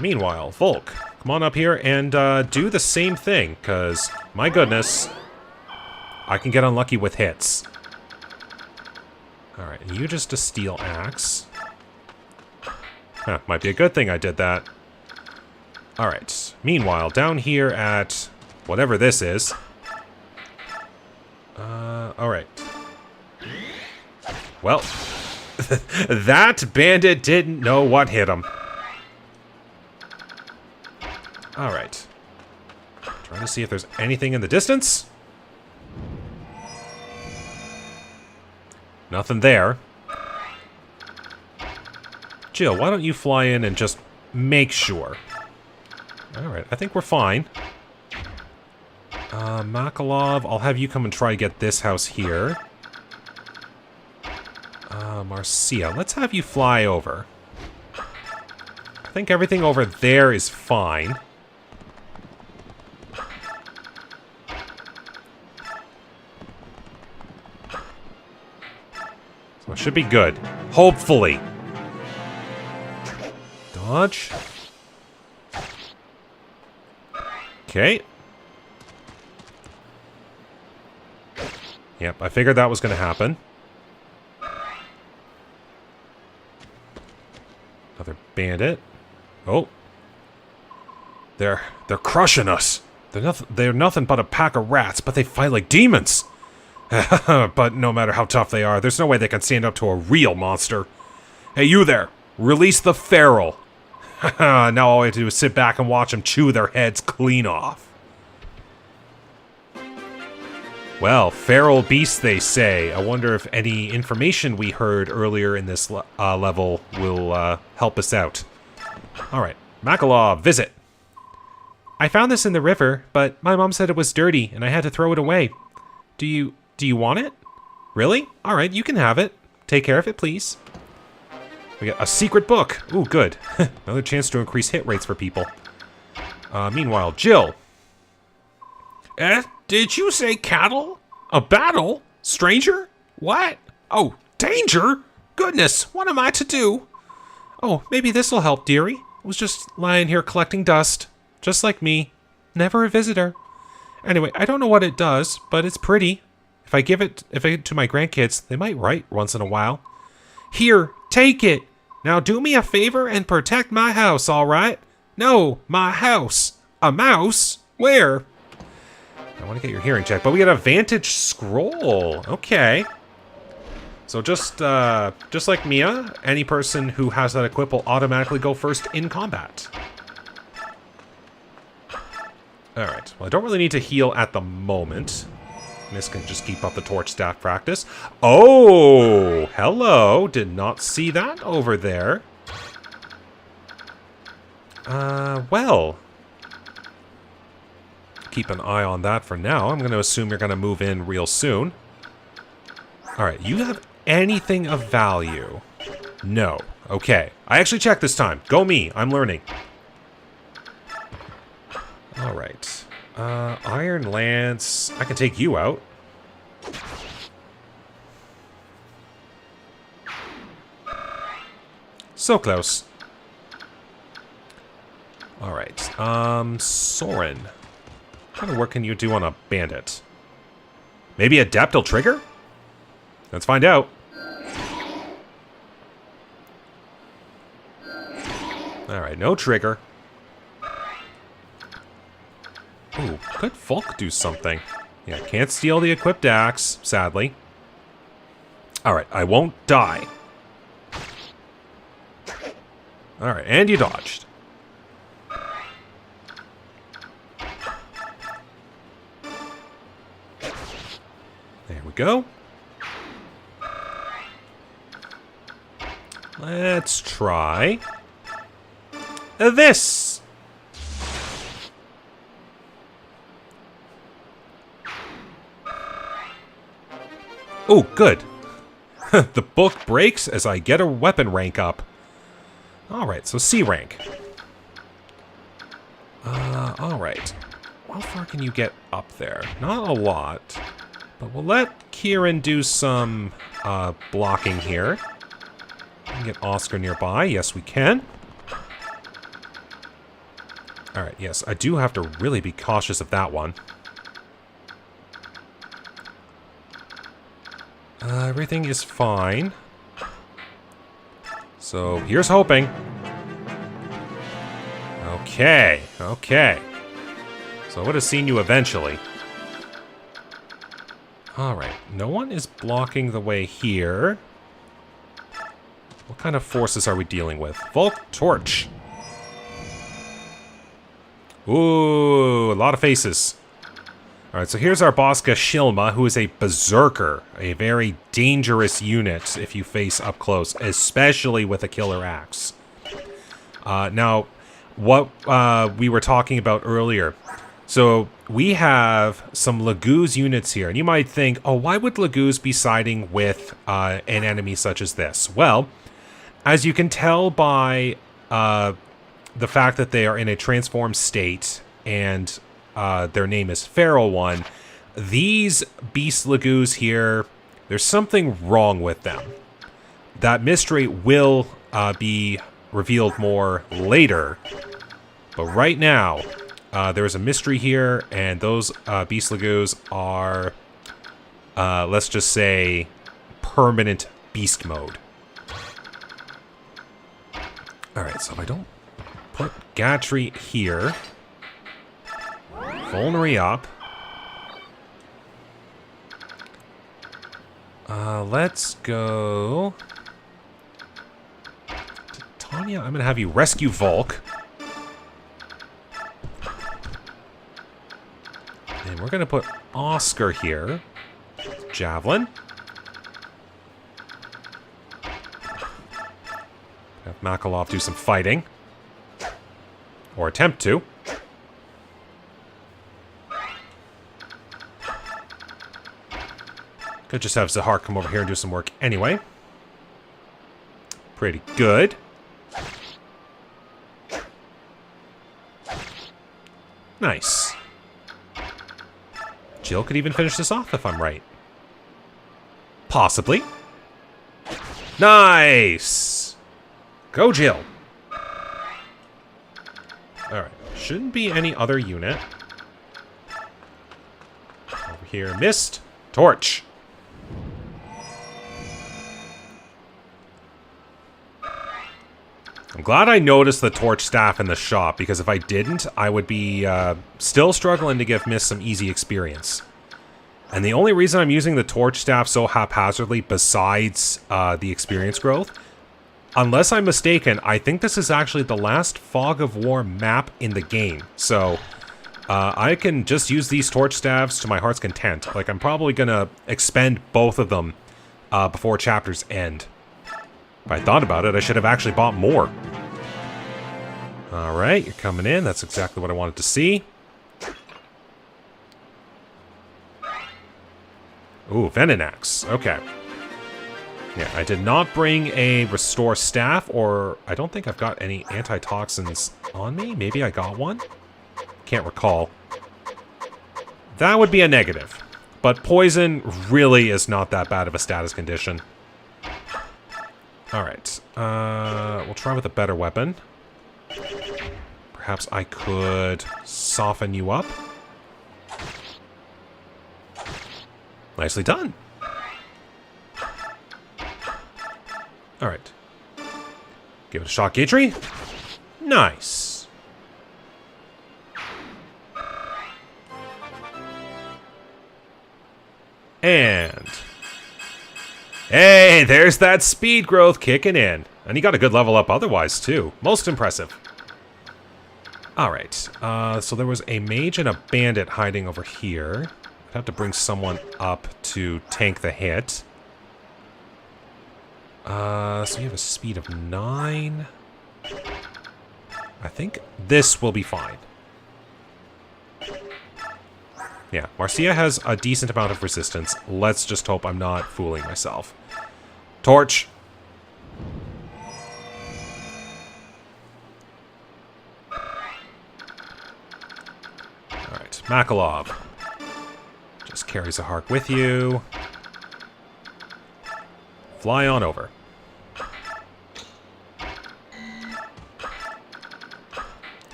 Meanwhile, Volk, come on up here and do the same thing, because, my goodness, I can get unlucky with hits. Alright, and you just a steel axe. Huh, might be a good thing I did that. Alright, meanwhile, down here at whatever this is. Alright. Well, that bandit didn't know what hit him. Alright. Trying to see if there's anything in the distance. Nothing there. Jill, why don't you fly in and just make sure? Alright, I think we're fine. Makalov, I'll have you come and try to get this house here. Marcia, let's have you fly over. I think everything over there is fine. So it should be good. Hopefully. Dodge. Okay. Yep, I figured that was going to happen. Another bandit. Oh. They're crushing us. They're nothing but a pack of rats, but they fight like demons. But no matter how tough they are, there's no way they can stand up to a real monster. Hey, you there. Release the feral. Now all I have to do is sit back and watch them chew their heads clean off. Well, feral beasts, they say. I wonder if any information we heard earlier in this level will help us out. Alright, Makalov, visit. I found this in the river, but my mom said it was dirty, and I had to throw it away. Do you want it? Really? Alright, you can have it. Take care of it, please. We got a secret book. Ooh, good. Another chance to increase hit rates for people. Meanwhile, Jill. Did you say cattle? A battle? Stranger? What? Oh, danger? Goodness, what am I to do? Oh, maybe this'll help, dearie. I was just lying here collecting dust. Just like me. Never a visitor. Anyway, I don't know what it does, but it's pretty. If I give it to my grandkids, they might write once in a while. Here, take it. Now do me a favor and protect my house, all right? No, my house. A mouse? Where? I want to get your hearing check, but we got a vantage scroll. Okay. So just like Mia, any person who has that equip will automatically go first in combat. Alright, well I don't really need to heal at the moment. This can just keep up the torch staff practice. Oh, hello. Did not see that over there. Well. Keep an eye on that for now. I'm going to assume you're going to move in real soon. Alright, you have anything of value? No. Okay. I actually checked this time. Go me. I'm learning. Alright. Iron Lance. I can take you out. So close. Alright. Soren. What kind of work can you do on a bandit? Maybe Adept will trigger? Let's find out. Alright, no trigger. Ooh, could Volk do something? Yeah, can't steal the equipped axe, sadly. Alright, I won't die. Alright, and you dodged. There we go. Let's try this. Oh, good. The book breaks as I get a weapon rank up. Alright, so C rank. Alright. How far can you get up there? Not a lot. But we'll let Kieran do some blocking here. We can get Oscar nearby. Yes, we can. Alright, yes, I do have to really be cautious of that one. Everything is fine. So, here's hoping. Okay, okay. So I would have seen you eventually. Alright, no one is blocking the way here. What kind of forces are we dealing with? Volk Torch. Ooh, a lot of faces. Alright, so here's our boss Gashilma, who is a berserker. A very dangerous unit if you face up close, especially with a killer axe. Now, what we were talking about earlier. So, we have some Laguz units here, and you might think, oh, why would Laguz be siding with an enemy such as this? Well, as you can tell by the fact that they are in a transformed state, and their name is Feral One, these Beast Laguz here, there's something wrong with them. That mystery will be revealed more later, but right now, there's a mystery here, and those Beast Laguz are, let's just say, permanent beast mode. Alright, so if I don't put Gatry here, Vulnerary up. Let's go... Tanya, I'm gonna have you rescue Volk. And we're gonna put Oscar here. Javelin. Have Makalov do some fighting. Or attempt to. Could just have Zahar come over here and do some work anyway. Pretty good. Nice. Jill could even finish this off if I'm right. Possibly. Nice! Go, Jill! Alright. Shouldn't be any other unit. Over here. Mist. Torch. I'm glad I noticed the torch staff in the shop, because if I didn't, I would be still struggling to give Mist some easy experience. And the only reason I'm using the torch staff so haphazardly, besides the experience growth, unless I'm mistaken, I think this is actually the last Fog of War map in the game. So, I can just use these torch staffs to my heart's content. Like, I'm probably gonna expend both of them before chapters end. If I thought about it, I should have actually bought more. Alright, you're coming in. That's exactly what I wanted to see. Ooh, Venenax. Okay. Yeah, I did not bring a Restore Staff, or I don't think I've got any antitoxins on me. Maybe I got one? Can't recall. That would be a negative. But Poison really is not that bad of a status condition. Alright, we'll try with a better weapon. Perhaps I could soften you up. Nicely done. Alright. Give it a shot, Gatry. Nice. And... hey, there's that speed growth kicking in. And he got a good level up otherwise, too. Most impressive. Alright, so there was a mage and a bandit hiding over here. I'd have to bring someone up to tank the hit. So you have a speed of 9. I think this will be fine. Yeah, Marcia has a decent amount of resistance. Let's just hope I'm not fooling myself. Torch! Alright, Makalov. Just carries a heart with you. Fly on over.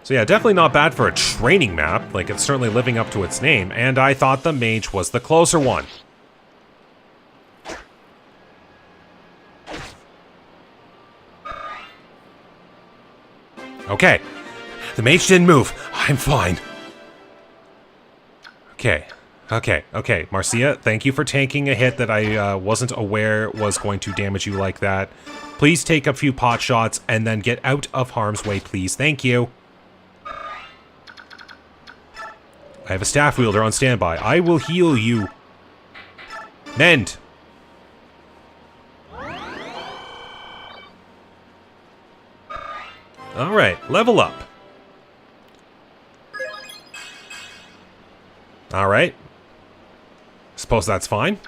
So yeah, definitely not bad for a training map. Like, it's certainly living up to its name. And I thought the mage was the closer one. Okay. The mage didn't move. I'm fine. Okay. Okay. Marcia, thank you for tanking a hit that I wasn't aware was going to damage you like that. Please take a few pot shots and then get out of harm's way, please. Thank you. I have a staff wielder on standby. I will heal you. Mend. Alright, level up. Alright. Suppose that's fine.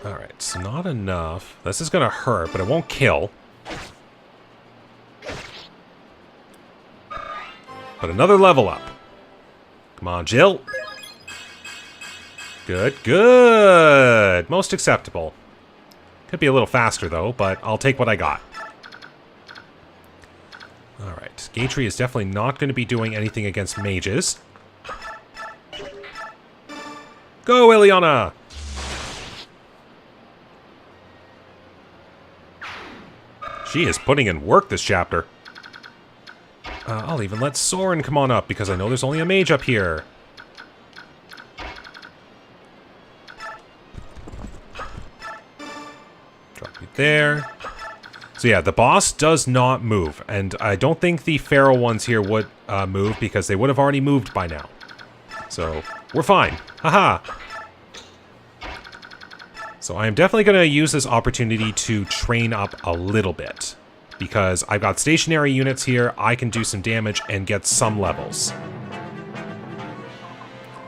Alright, so not enough. This is gonna hurt, but it won't kill. But another level up. Come on, Jill. Good, good. Most acceptable. Could be a little faster, though, but I'll take what I got. Alright, Gatry is definitely not going to be doing anything against mages. Go, Eliana! She is putting in work this chapter. I'll even let Soren come on up, because I know there's only a mage up here. Drop you there. So yeah, the boss does not move, and I don't think the feral ones here would move, because they would have already moved by now. So, we're fine. Haha! So I am definitely going to use this opportunity to train up a little bit. Because I've got stationary units here, I can do some damage and get some levels.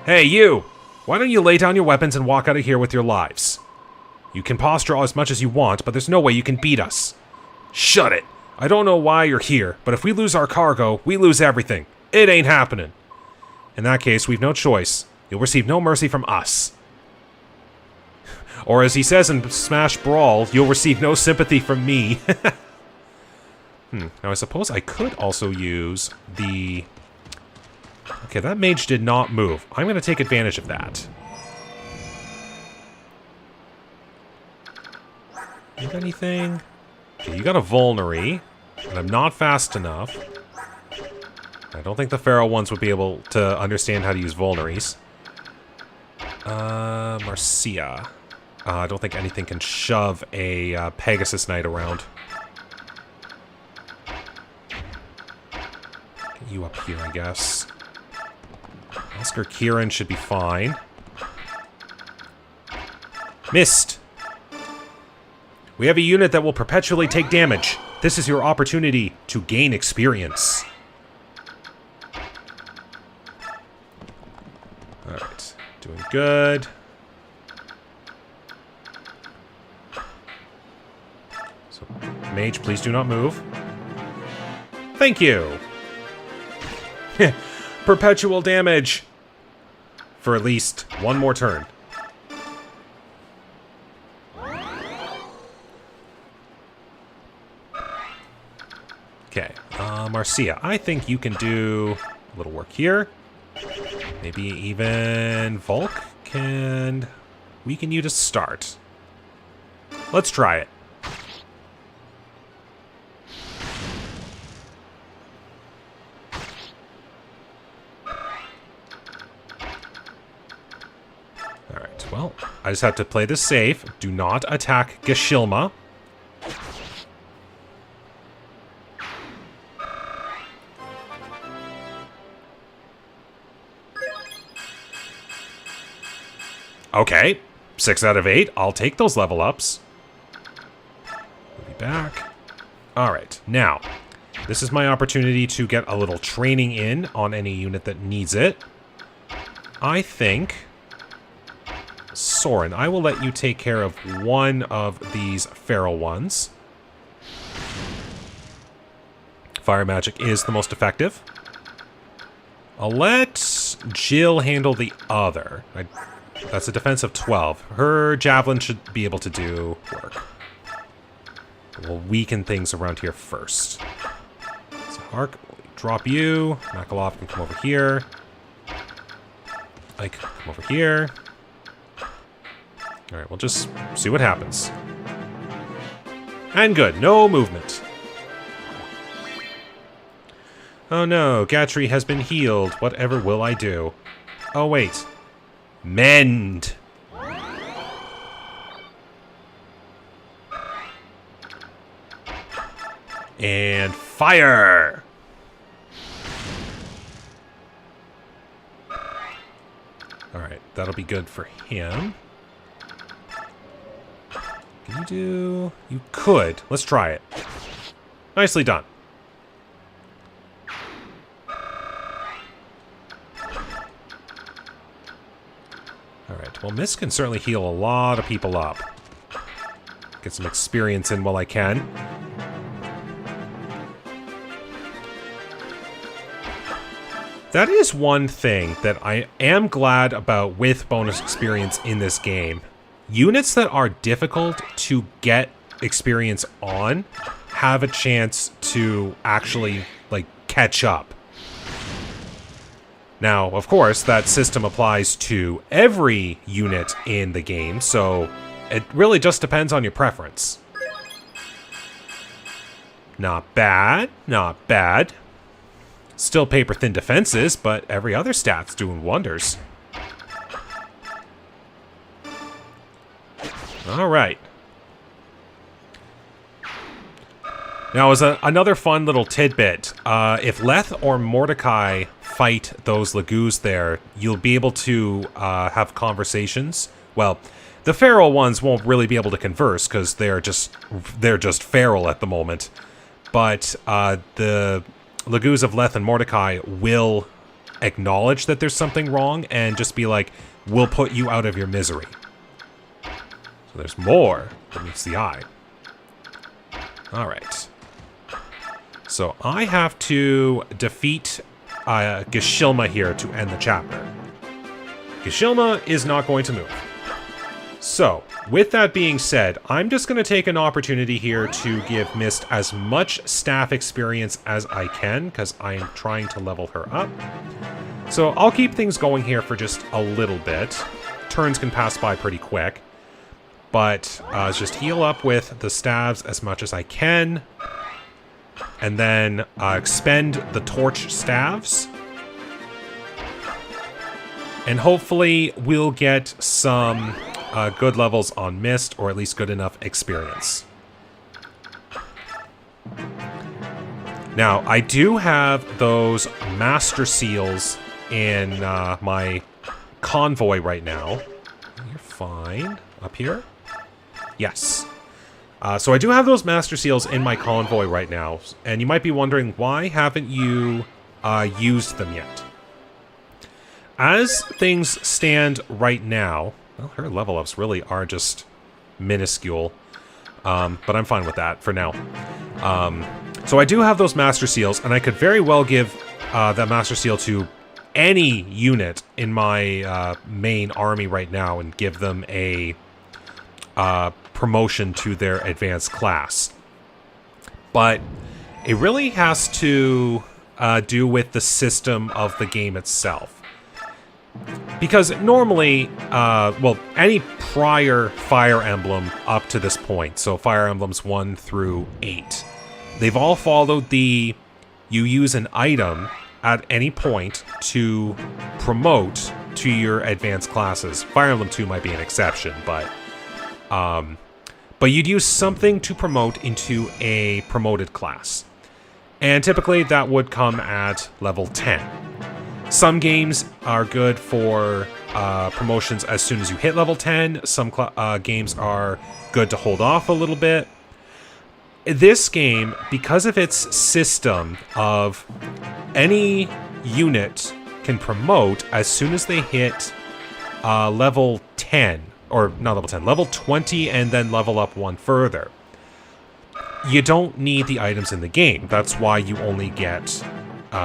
Hey, you! Why don't you lay down your weapons and walk out of here with your lives? You can posture as much as you want, but there's no way you can beat us. Shut it! I don't know why you're here, but if we lose our cargo, we lose everything. It ain't happening. In that case, we've no choice. You'll receive no mercy from us. Or as he says in Smash Brawl, you'll receive no sympathy from me. Now I suppose I could also use the... Okay, that mage did not move. I'm going to take advantage of that. You got anything? Okay, you got a vulnerary, and I'm not fast enough. I don't think the feral ones would be able to understand how to use vulneraries. Marcia. I don't think anything can shove a Pegasus Knight around. Get you up here, I guess. Oscar Kieran should be fine. Missed! We have a unit that will perpetually take damage. This is your opportunity to gain experience. Alright, doing good. So, mage, please do not move. Thank you! Perpetual damage! For at least one more turn. Okay, Marcia, I think you can do a little work here. Maybe even Volk can weaken you to start. Let's try it. Alright, well, I just have to play this safe. Do not attack Geshilma. Okay, 6 out of 8. I'll take those level ups. We'll be back. Alright, now, this is my opportunity to get a little training in on any unit that needs it. I think, Soren, I will let you take care of one of these feral ones. Fire magic is the most effective. I'll let Jill handle the other. That's a defense of 12. Her javelin should be able to do work. We'll weaken things around here first. So Hark, drop you. Makalov can come over here. Ike, come over here. Alright, we'll just see what happens. And good, no movement. Oh no, Gatry has been healed. Whatever will I do? Oh wait. Mend! And fire! Alright, that'll be good for him. Can you do... You could. Let's try it. Nicely done. Alright, well, Mist can certainly heal a lot of people up. Get some experience in while I can. That is one thing that I am glad about with bonus experience in this game. Units that are difficult to get experience on have a chance to actually, like, catch up. Now, of course, that system applies to every unit in the game, so it really just depends on your preference. Not bad, not bad. Still paper-thin defenses, but every other stat's doing wonders. Alright. Now, as another fun little tidbit, if Leth or Mordecai fight those Lagoos there, you'll be able to have conversations. Well, the feral ones won't really be able to converse because they're just feral at the moment. But the Lagoos of Leth and Mordecai will acknowledge that there's something wrong and just be like, we'll put you out of your misery. So there's more than meets the eye. Alright. So I have to defeat Geshilma here to end the chapter. Geshilma is not going to move. So, with that being said, I'm just going to take an opportunity here to give Mist as much staff experience as I can, because I am trying to level her up. So I'll keep things going here for just a little bit. Turns can pass by pretty quick. But just heal up with the staves as much as I can. And then expend the torch staves. And hopefully we'll get some good levels on Mist, or at least good enough experience. Now, I do have those Master Seals in my convoy right now. You're fine. Up here? Yes. So I do have those Master Seals in my convoy right now, and you might be wondering, why haven't you used them yet? As things stand right now, well, her level ups really are just minuscule, but I'm fine with that for now. So I do have those Master Seals, and I could very well give that Master Seal to any unit in my main army right now and give them a promotion to their advanced class. But it really has to do with the system of the game itself. Because normally, well, any prior Fire Emblem up to this point, so Fire Emblems 1 through 8, they've all followed the you use an item at any point to promote to your advanced classes. Fire Emblem 2 might be an exception, but you'd use something to promote into a promoted class. And typically that would come at level 10. Some games are good for promotions as soon as you hit level 10. Some games are good to hold off a little bit. This game, because of its system of any unit can promote as soon as they hit level 10, or not level 10, level 20, and then level up one further. You don't need the items in the game. That's why you only get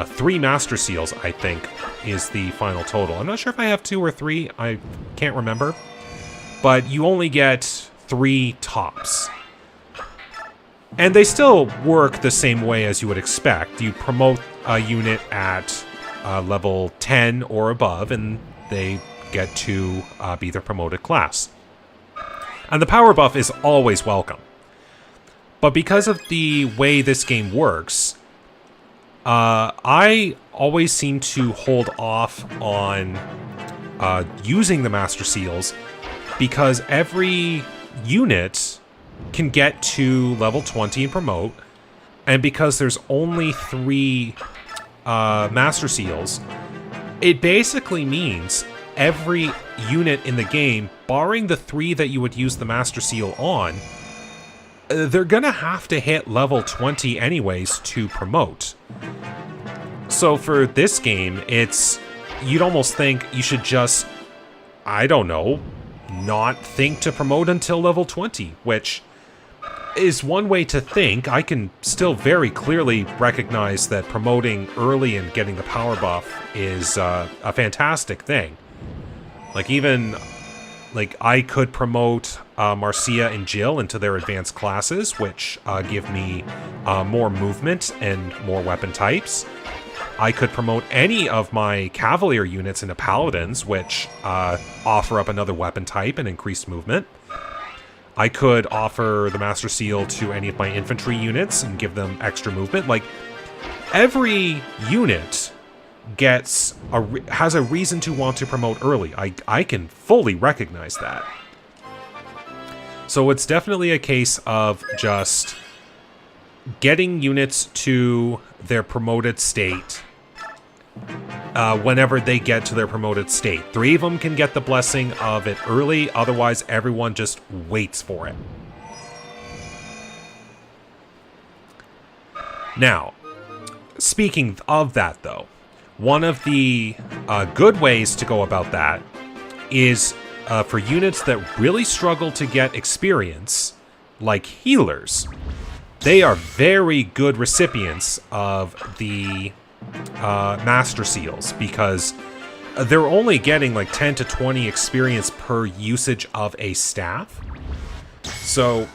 3 Master Seals, I think, is the final total. I'm not sure if I have 2 or 3. I can't remember. But you only get 3 tops. And they still work the same way as you would expect. You promote a unit at level 10 or above, and they get to be the promoted class. And the power buff is always welcome. But because of the way this game works, I always seem to hold off on using the Master Seals because every unit can get to level 20 and promote, and because there's only 3 Master Seals, it basically means every unit in the game, barring the 3 that you would use the Master Seal on, they're gonna have to hit level 20 anyways to promote. So for this game, you'd almost think you should just, I don't know, not think to promote until level 20, which is one way to think. I can still very clearly recognize that promoting early and getting the power buff is a fantastic thing. Like I could promote Marcia and Jill into their advanced classes, which give me more movement and more weapon types. I could promote any of my Cavalier units into Paladins, which offer up another weapon type and increased movement. I could offer the Master Seal to any of my infantry units and give them extra movement. Like, every unit has a reason to want to promote early. I can fully recognize that. So it's definitely a case of just getting units to their promoted state whenever they get to their promoted state. 3 of them can get the blessing of it early, otherwise everyone just waits for it. Now, speaking of that though, one of the good ways to go about that is for units that really struggle to get experience, like healers. They are very good recipients of the Master Seals because they're only getting like 10 to 20 experience per usage of a staff. So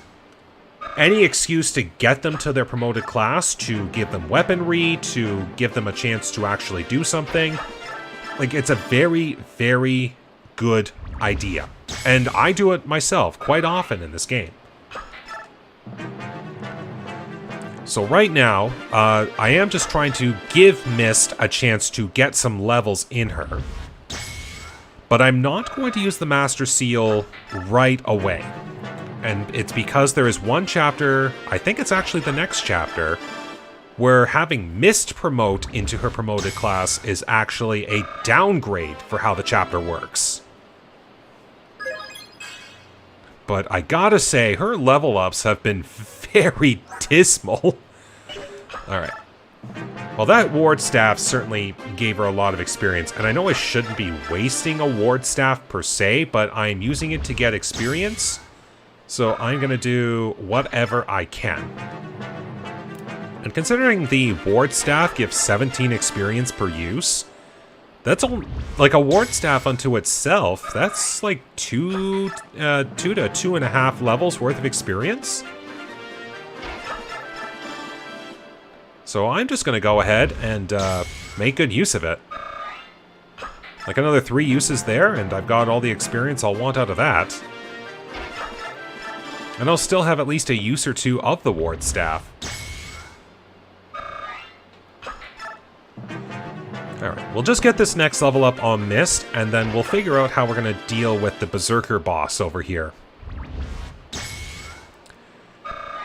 any excuse to get them to their promoted class, to give them weaponry, to give them a chance to actually do something, like, it's a very, very good idea. And I do it myself quite often in this game. So right now, I am just trying to give Mist a chance to get some levels in her. But I'm not going to use the Master Seal right away. And it's because there is one chapter, I think it's actually the next chapter, where having Mist promote into her promoted class is actually a downgrade for how the chapter works. But I gotta say, her level ups have been very dismal. Alright. Well, that ward staff certainly gave her a lot of experience, and I know I shouldn't be wasting a ward staff per se, but I'm using it to get experience, so I'm gonna do whatever I can. And considering the ward staff gives 17 experience per use, that's like a ward staff unto itself. That's like 2 to 2.5 levels worth of experience. So I'm just going to go ahead and make good use of it. Like another 3 uses there, and I've got all the experience I'll want out of that. And I'll still have at least a use or 2 of the ward staff. Alright, we'll just get this next level up on Mist, and then we'll figure out how we're going to deal with the Berserker boss over here.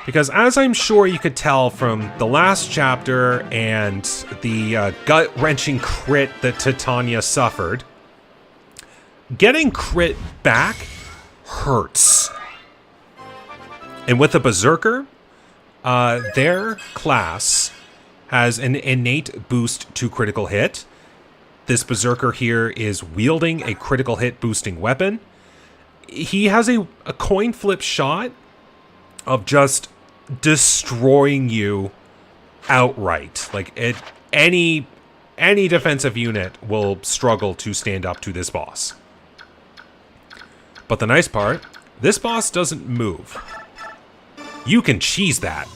Because as I'm sure you could tell from the last chapter and the gut-wrenching crit that Titania suffered, getting crit back hurts. And with the Berserker, their class has an innate boost to critical hit. This Berserker here is wielding a critical hit boosting weapon. He has a coin flip shot of just destroying you outright. Like, any defensive unit will struggle to stand up to this boss. But the nice part, this boss doesn't move. You can cheese that.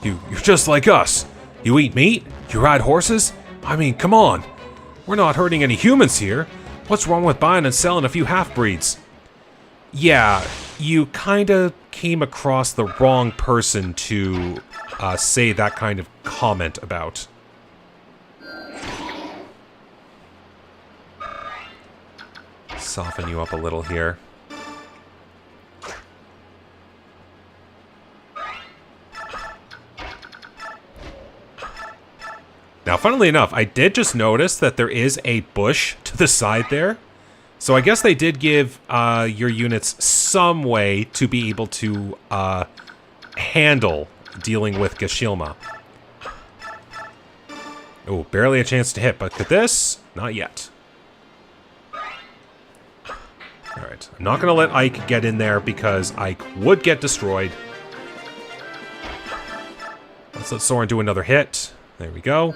You're just like us. You eat meat? You ride horses? I mean, come on. We're not hurting any humans here. What's wrong with buying and selling a few half-breeds? Yeah, you kinda came across the wrong person to say that kind of comment about. Soften you up a little here. Now, funnily enough, I did just notice that there is a bush to the side there. So I guess they did give your units some way to be able to handle dealing with Gashilma. Oh, barely a chance to hit, but with this, not yet. Alright, I'm not going to let Ike get in there because Ike would get destroyed. Let's let Soren do another hit. There we go.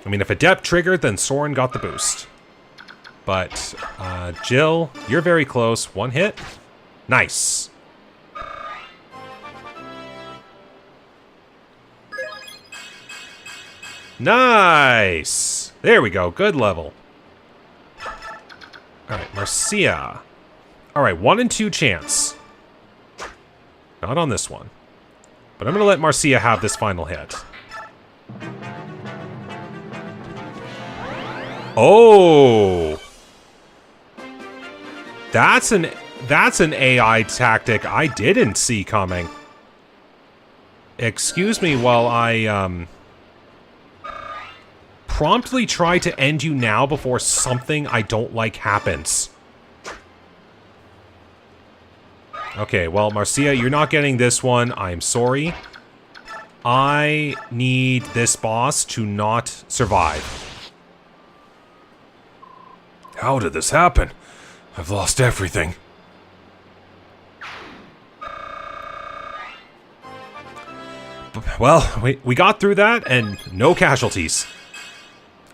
I mean, if Adept triggered, then Soren got the boost. But, Jill, you're very close. 1 hit. Nice. Nice! There we go. Good level. Alright, Marcia. Alright, 1 in 2 chance. Not on this one. But I'm going to let Marcia have this final hit. Oh! That's an AI tactic I didn't see coming. Excuse me while I promptly try to end you now before something I don't like happens. Okay, well, Marcia, you're not getting this one. I'm sorry. I need this boss to not survive. How did this happen? I've lost everything. Well, we got through that, and no casualties.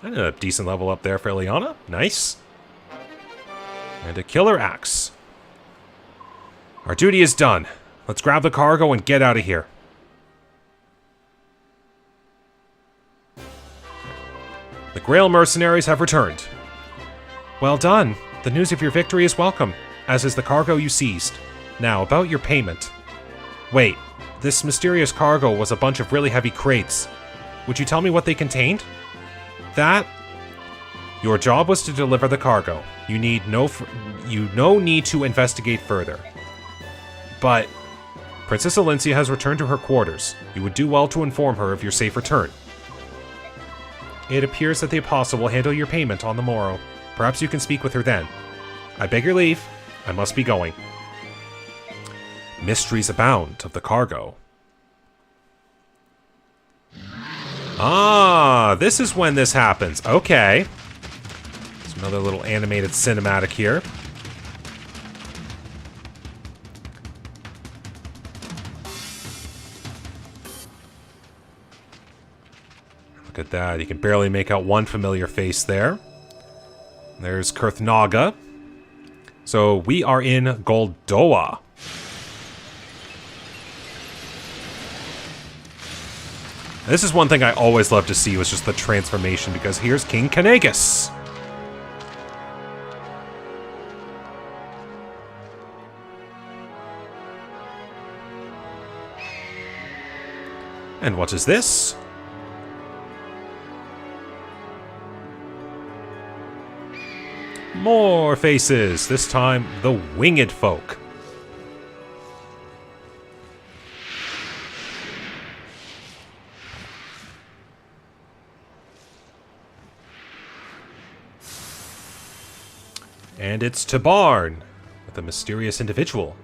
And a decent level up there for Eliana. Nice. And a killer axe. Our duty is done. Let's grab the cargo and get out of here. The Grail mercenaries have returned. Well done. The news of your victory is welcome, as is the cargo you seized. Now, about your payment. Wait, this mysterious cargo was a bunch of really heavy crates. Would you tell me what they contained? That... Your job was to deliver the cargo. You no need to investigate further. But... Princess Elincia has returned to her quarters. You would do well to inform her of your safe return. It appears that the Apostle will handle your payment on the morrow. Perhaps you can speak with her then. I beg your leave. I must be going. Mysteries abound of the cargo. Ah, this is when this happens. Okay. There's another little animated cinematic here. Look at that. You can barely make out one familiar face there. There's Kurthnaga. So we are in Goldoa. This is one thing I always love to see was just the transformation, because here's King Kanagus. And what is this? More faces, this time the winged folk. And it's Tabarn, with a mysterious individual.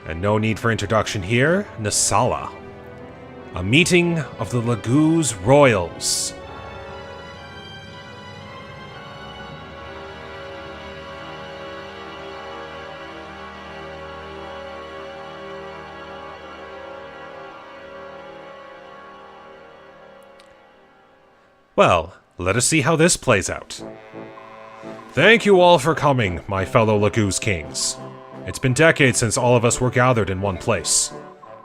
And no need for introduction here, Nasala. A meeting of the Laguz Royals. Well, let us see how this plays out. Thank you all for coming, my fellow Laguz kings. It's been decades since all of us were gathered in one place.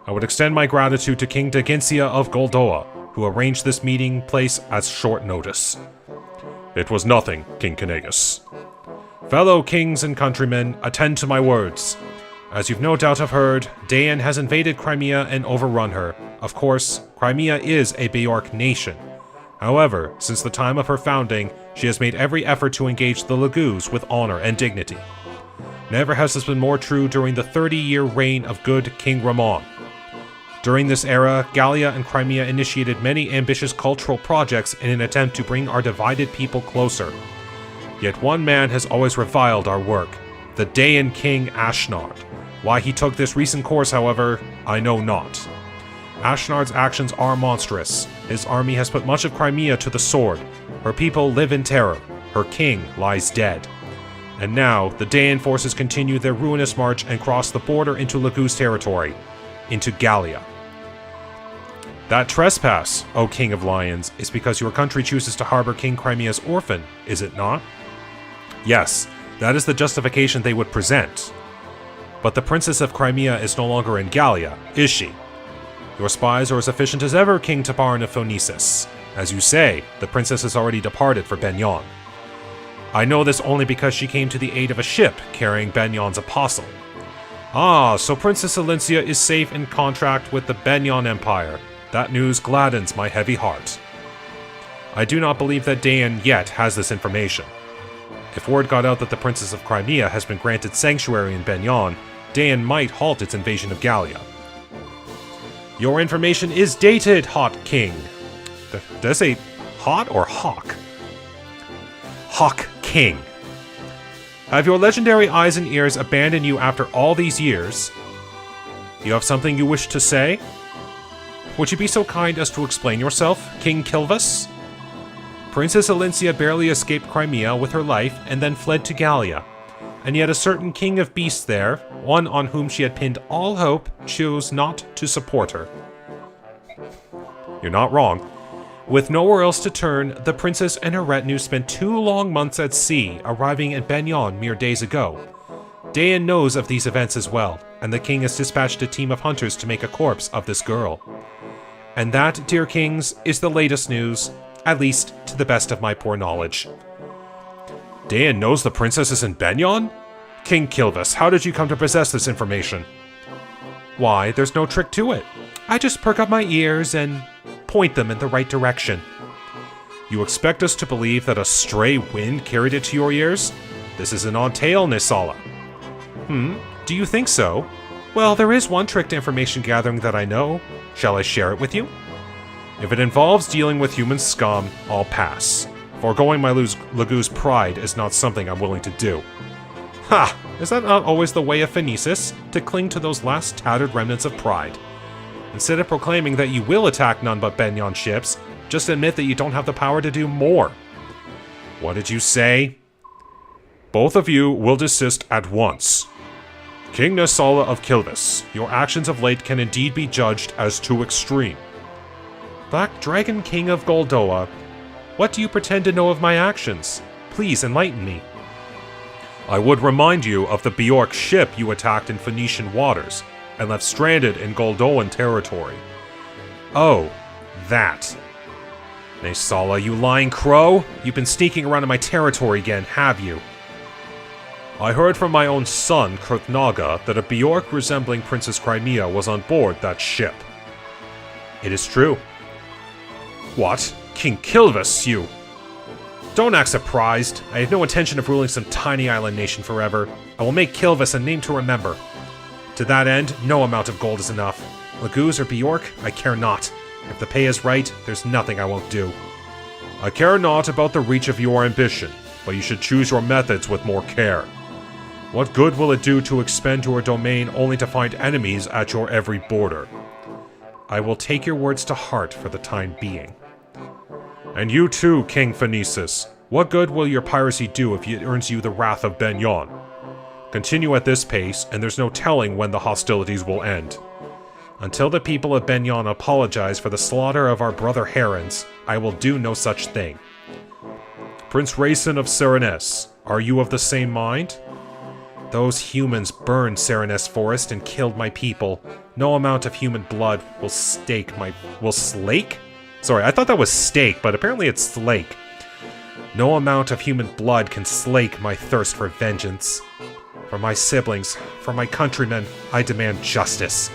I would extend my gratitude to King Degincia of Goldoa, who arranged this meeting place at short notice. It was nothing, King Kanagus. Fellow kings and countrymen, attend to my words. As you've no doubt have heard, Dayan has invaded Crimea and overrun her. Of course, Crimea is a Bjork nation. However, since the time of her founding, she has made every effort to engage the Laguz with honor and dignity. Never has this been more true during the 30-year reign of good King Ramon. During this era, Gallia and Crimea initiated many ambitious cultural projects in an attempt to bring our divided people closer. Yet one man has always reviled our work, the Dayan King Ashnard. Why he took this recent course, however, I know not. Ashnard's actions are monstrous. His army has put much of Crimea to the sword. Her people live in terror. Her king lies dead. And now, the Dayan forces continue their ruinous march and cross the border into Laguz territory, into Gallia. That trespass, O King of Lions, is because your country chooses to harbor King Crimea's orphan, is it not? Yes, that is the justification they would present. But the Princess of Crimea is no longer in Gallia, is she? Your spies are as efficient as ever, King Tabarn of Phonesis. As you say, the princess has already departed for Begnion. I know this only because she came to the aid of a ship carrying Begnion's apostle. Ah, so Princess Elincia is safe in contract with the Begnion Empire. That news gladdens my heavy heart. I do not believe that Dayan yet has this information. If word got out that the Princess of Crimea has been granted sanctuary in Begnion, Dayan might halt its invasion of Gallia. Your information is dated, Hot King. Did I say hot or hawk? Hawk King. Have your legendary eyes and ears abandoned you after all these years? You have something you wish to say? Would you be so kind as to explain yourself, King Kilvas? Princess Elincia barely escaped Crimea with her life and then fled to Gallia. And yet a certain king of beasts there, one on whom she had pinned all hope, chose not to support her. You're not wrong. With nowhere else to turn, the princess and her retinue spent 2 long months at sea, arriving at Begnion mere days ago. Dayan knows of these events as well, and the king has dispatched a team of hunters to make a corpse of this girl. And that, dear kings, is the latest news, at least to the best of my poor knowledge. Dayan knows the princess is in Begnion? King Kilvas, how did you come to possess this information? Why, there's no trick to it. I just perk up my ears and point them in the right direction. You expect us to believe that a stray wind carried it to your ears? This is an odd tale, Nisala. Do you think so? Well, there is one trick to information gathering that I know. Shall I share it with you? If it involves dealing with human scum, I'll pass. Foregoing my Laguz pride is not something I'm willing to do. Ha! Is that not always the way of Phonesis, to cling to those last tattered remnants of pride? Instead of proclaiming that you will attack none but Begnion ships, just admit that you don't have the power to do more. What did you say? Both of you will desist at once. King Nasala of Kilvis, your actions of late can indeed be judged as too extreme. Black Dragon King of Goldoa, what do you pretend to know of my actions? Please enlighten me. I would remind you of the Bjork ship you attacked in Phoenician waters, and left stranded in Goldoan territory. Oh, that. Nasala, you lying crow! You've been sneaking around in my territory again, have you? I heard from my own son, Kurthnaga, that a Bjork resembling Princess Crimea was on board that ship. It is true. What? King Kilvis, you? Don't act surprised. I have no intention of ruling some tiny island nation forever. I will make Kilvis a name to remember. To that end, no amount of gold is enough. Laguz or Bjork, I care not. If the pay is right, there's nothing I won't do. I care not about the reach of your ambition, but you should choose your methods with more care. What good will it do to expend your domain only to find enemies at your every border? I will take your words to heart for the time being. And you too, King Phoenicis. What good will your piracy do if it earns you the wrath of Begnion? Continue at this pace, and there's no telling when the hostilities will end. Until the people of Begnion apologize for the slaughter of our brother herons, I will do no such thing. Prince Rayson of Sereness, are you of the same mind? Those humans burned Sereness Forest and killed my people. No amount of human blood will slake? Sorry, I thought that was steak, but apparently it's slake. No amount of human blood can slake my thirst for vengeance. For my siblings, for my countrymen, I demand justice.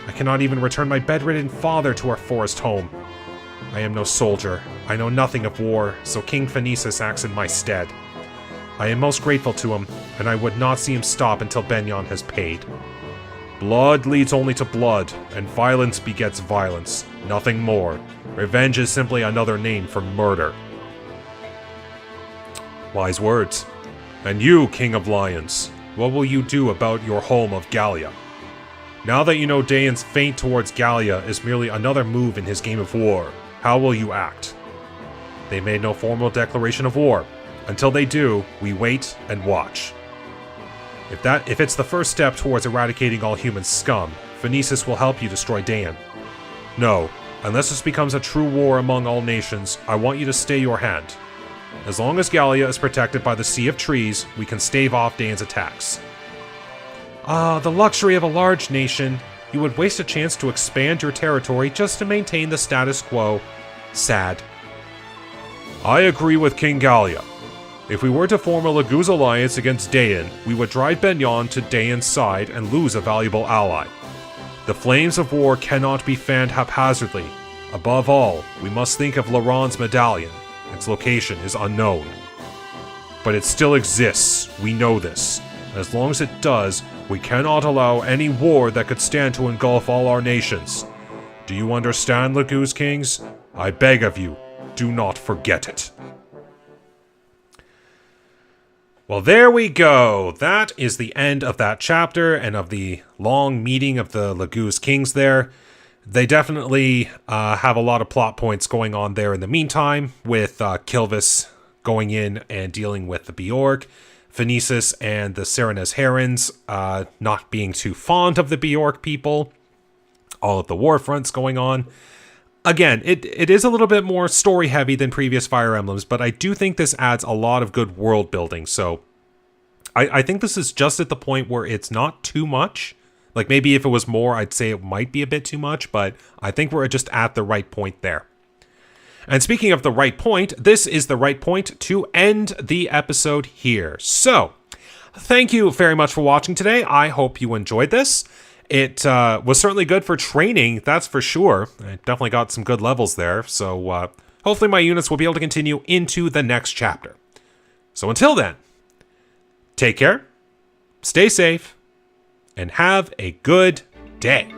I cannot even return my bedridden father to our forest home. I am no soldier. I know nothing of war, so King Phoenicis acts in my stead. I am most grateful to him, and I would not see him stop until Begnion has paid. Blood leads only to blood, and violence begets violence. Nothing more. Revenge is simply another name for murder. Wise words. And you, King of Lions, what will you do about your home of Gallia? Now that you know Daeon's feint towards Gallia is merely another move in his game of war, how will you act? They made no formal declaration of war. Until they do, we wait and watch. If it's the first step towards eradicating all human scum, Phoenicis will help you destroy Daeon. No, unless this becomes a true war among all nations, I want you to stay your hand. As long as Gallia is protected by the Sea of Trees, we can stave off Daeon's attacks. Ah, the luxury of a large nation. You would waste a chance to expand your territory just to maintain the status quo. Sad. I agree with King Gallia. If we were to form a Laguz alliance against Daeon, we would drive Begnion to Daeon's side and lose a valuable ally. The flames of war cannot be fanned haphazardly. Above all, we must think of Laron's medallion. Its location is unknown. But it still exists, we know this. As long as it does, we cannot allow any war that could stand to engulf all our nations. Do you understand, Laguz Kings? I beg of you, do not forget it. Well, there we go. That is the end of that chapter and of the long meeting of the Laguz Kings there. They definitely have a lot of plot points going on there in the meantime, with Kilvis going in and dealing with the Bjork, Phoenicis and the Sereness Herons not being too fond of the Bjork people, all of the war fronts going on. Again, it is a little bit more story-heavy than previous Fire Emblems, but I do think this adds a lot of good world building, so I think this is just at the point where it's not too much. Like, maybe if it was more, I'd say it might be a bit too much, but I think we're just at the right point there. And speaking of the right point, this is the right point to end the episode here. So, thank you very much for watching today. I hope you enjoyed this. It was certainly good for training, that's for sure. I definitely got some good levels there, so hopefully my units will be able to continue into the next chapter. So until then, take care, stay safe, and have a good day.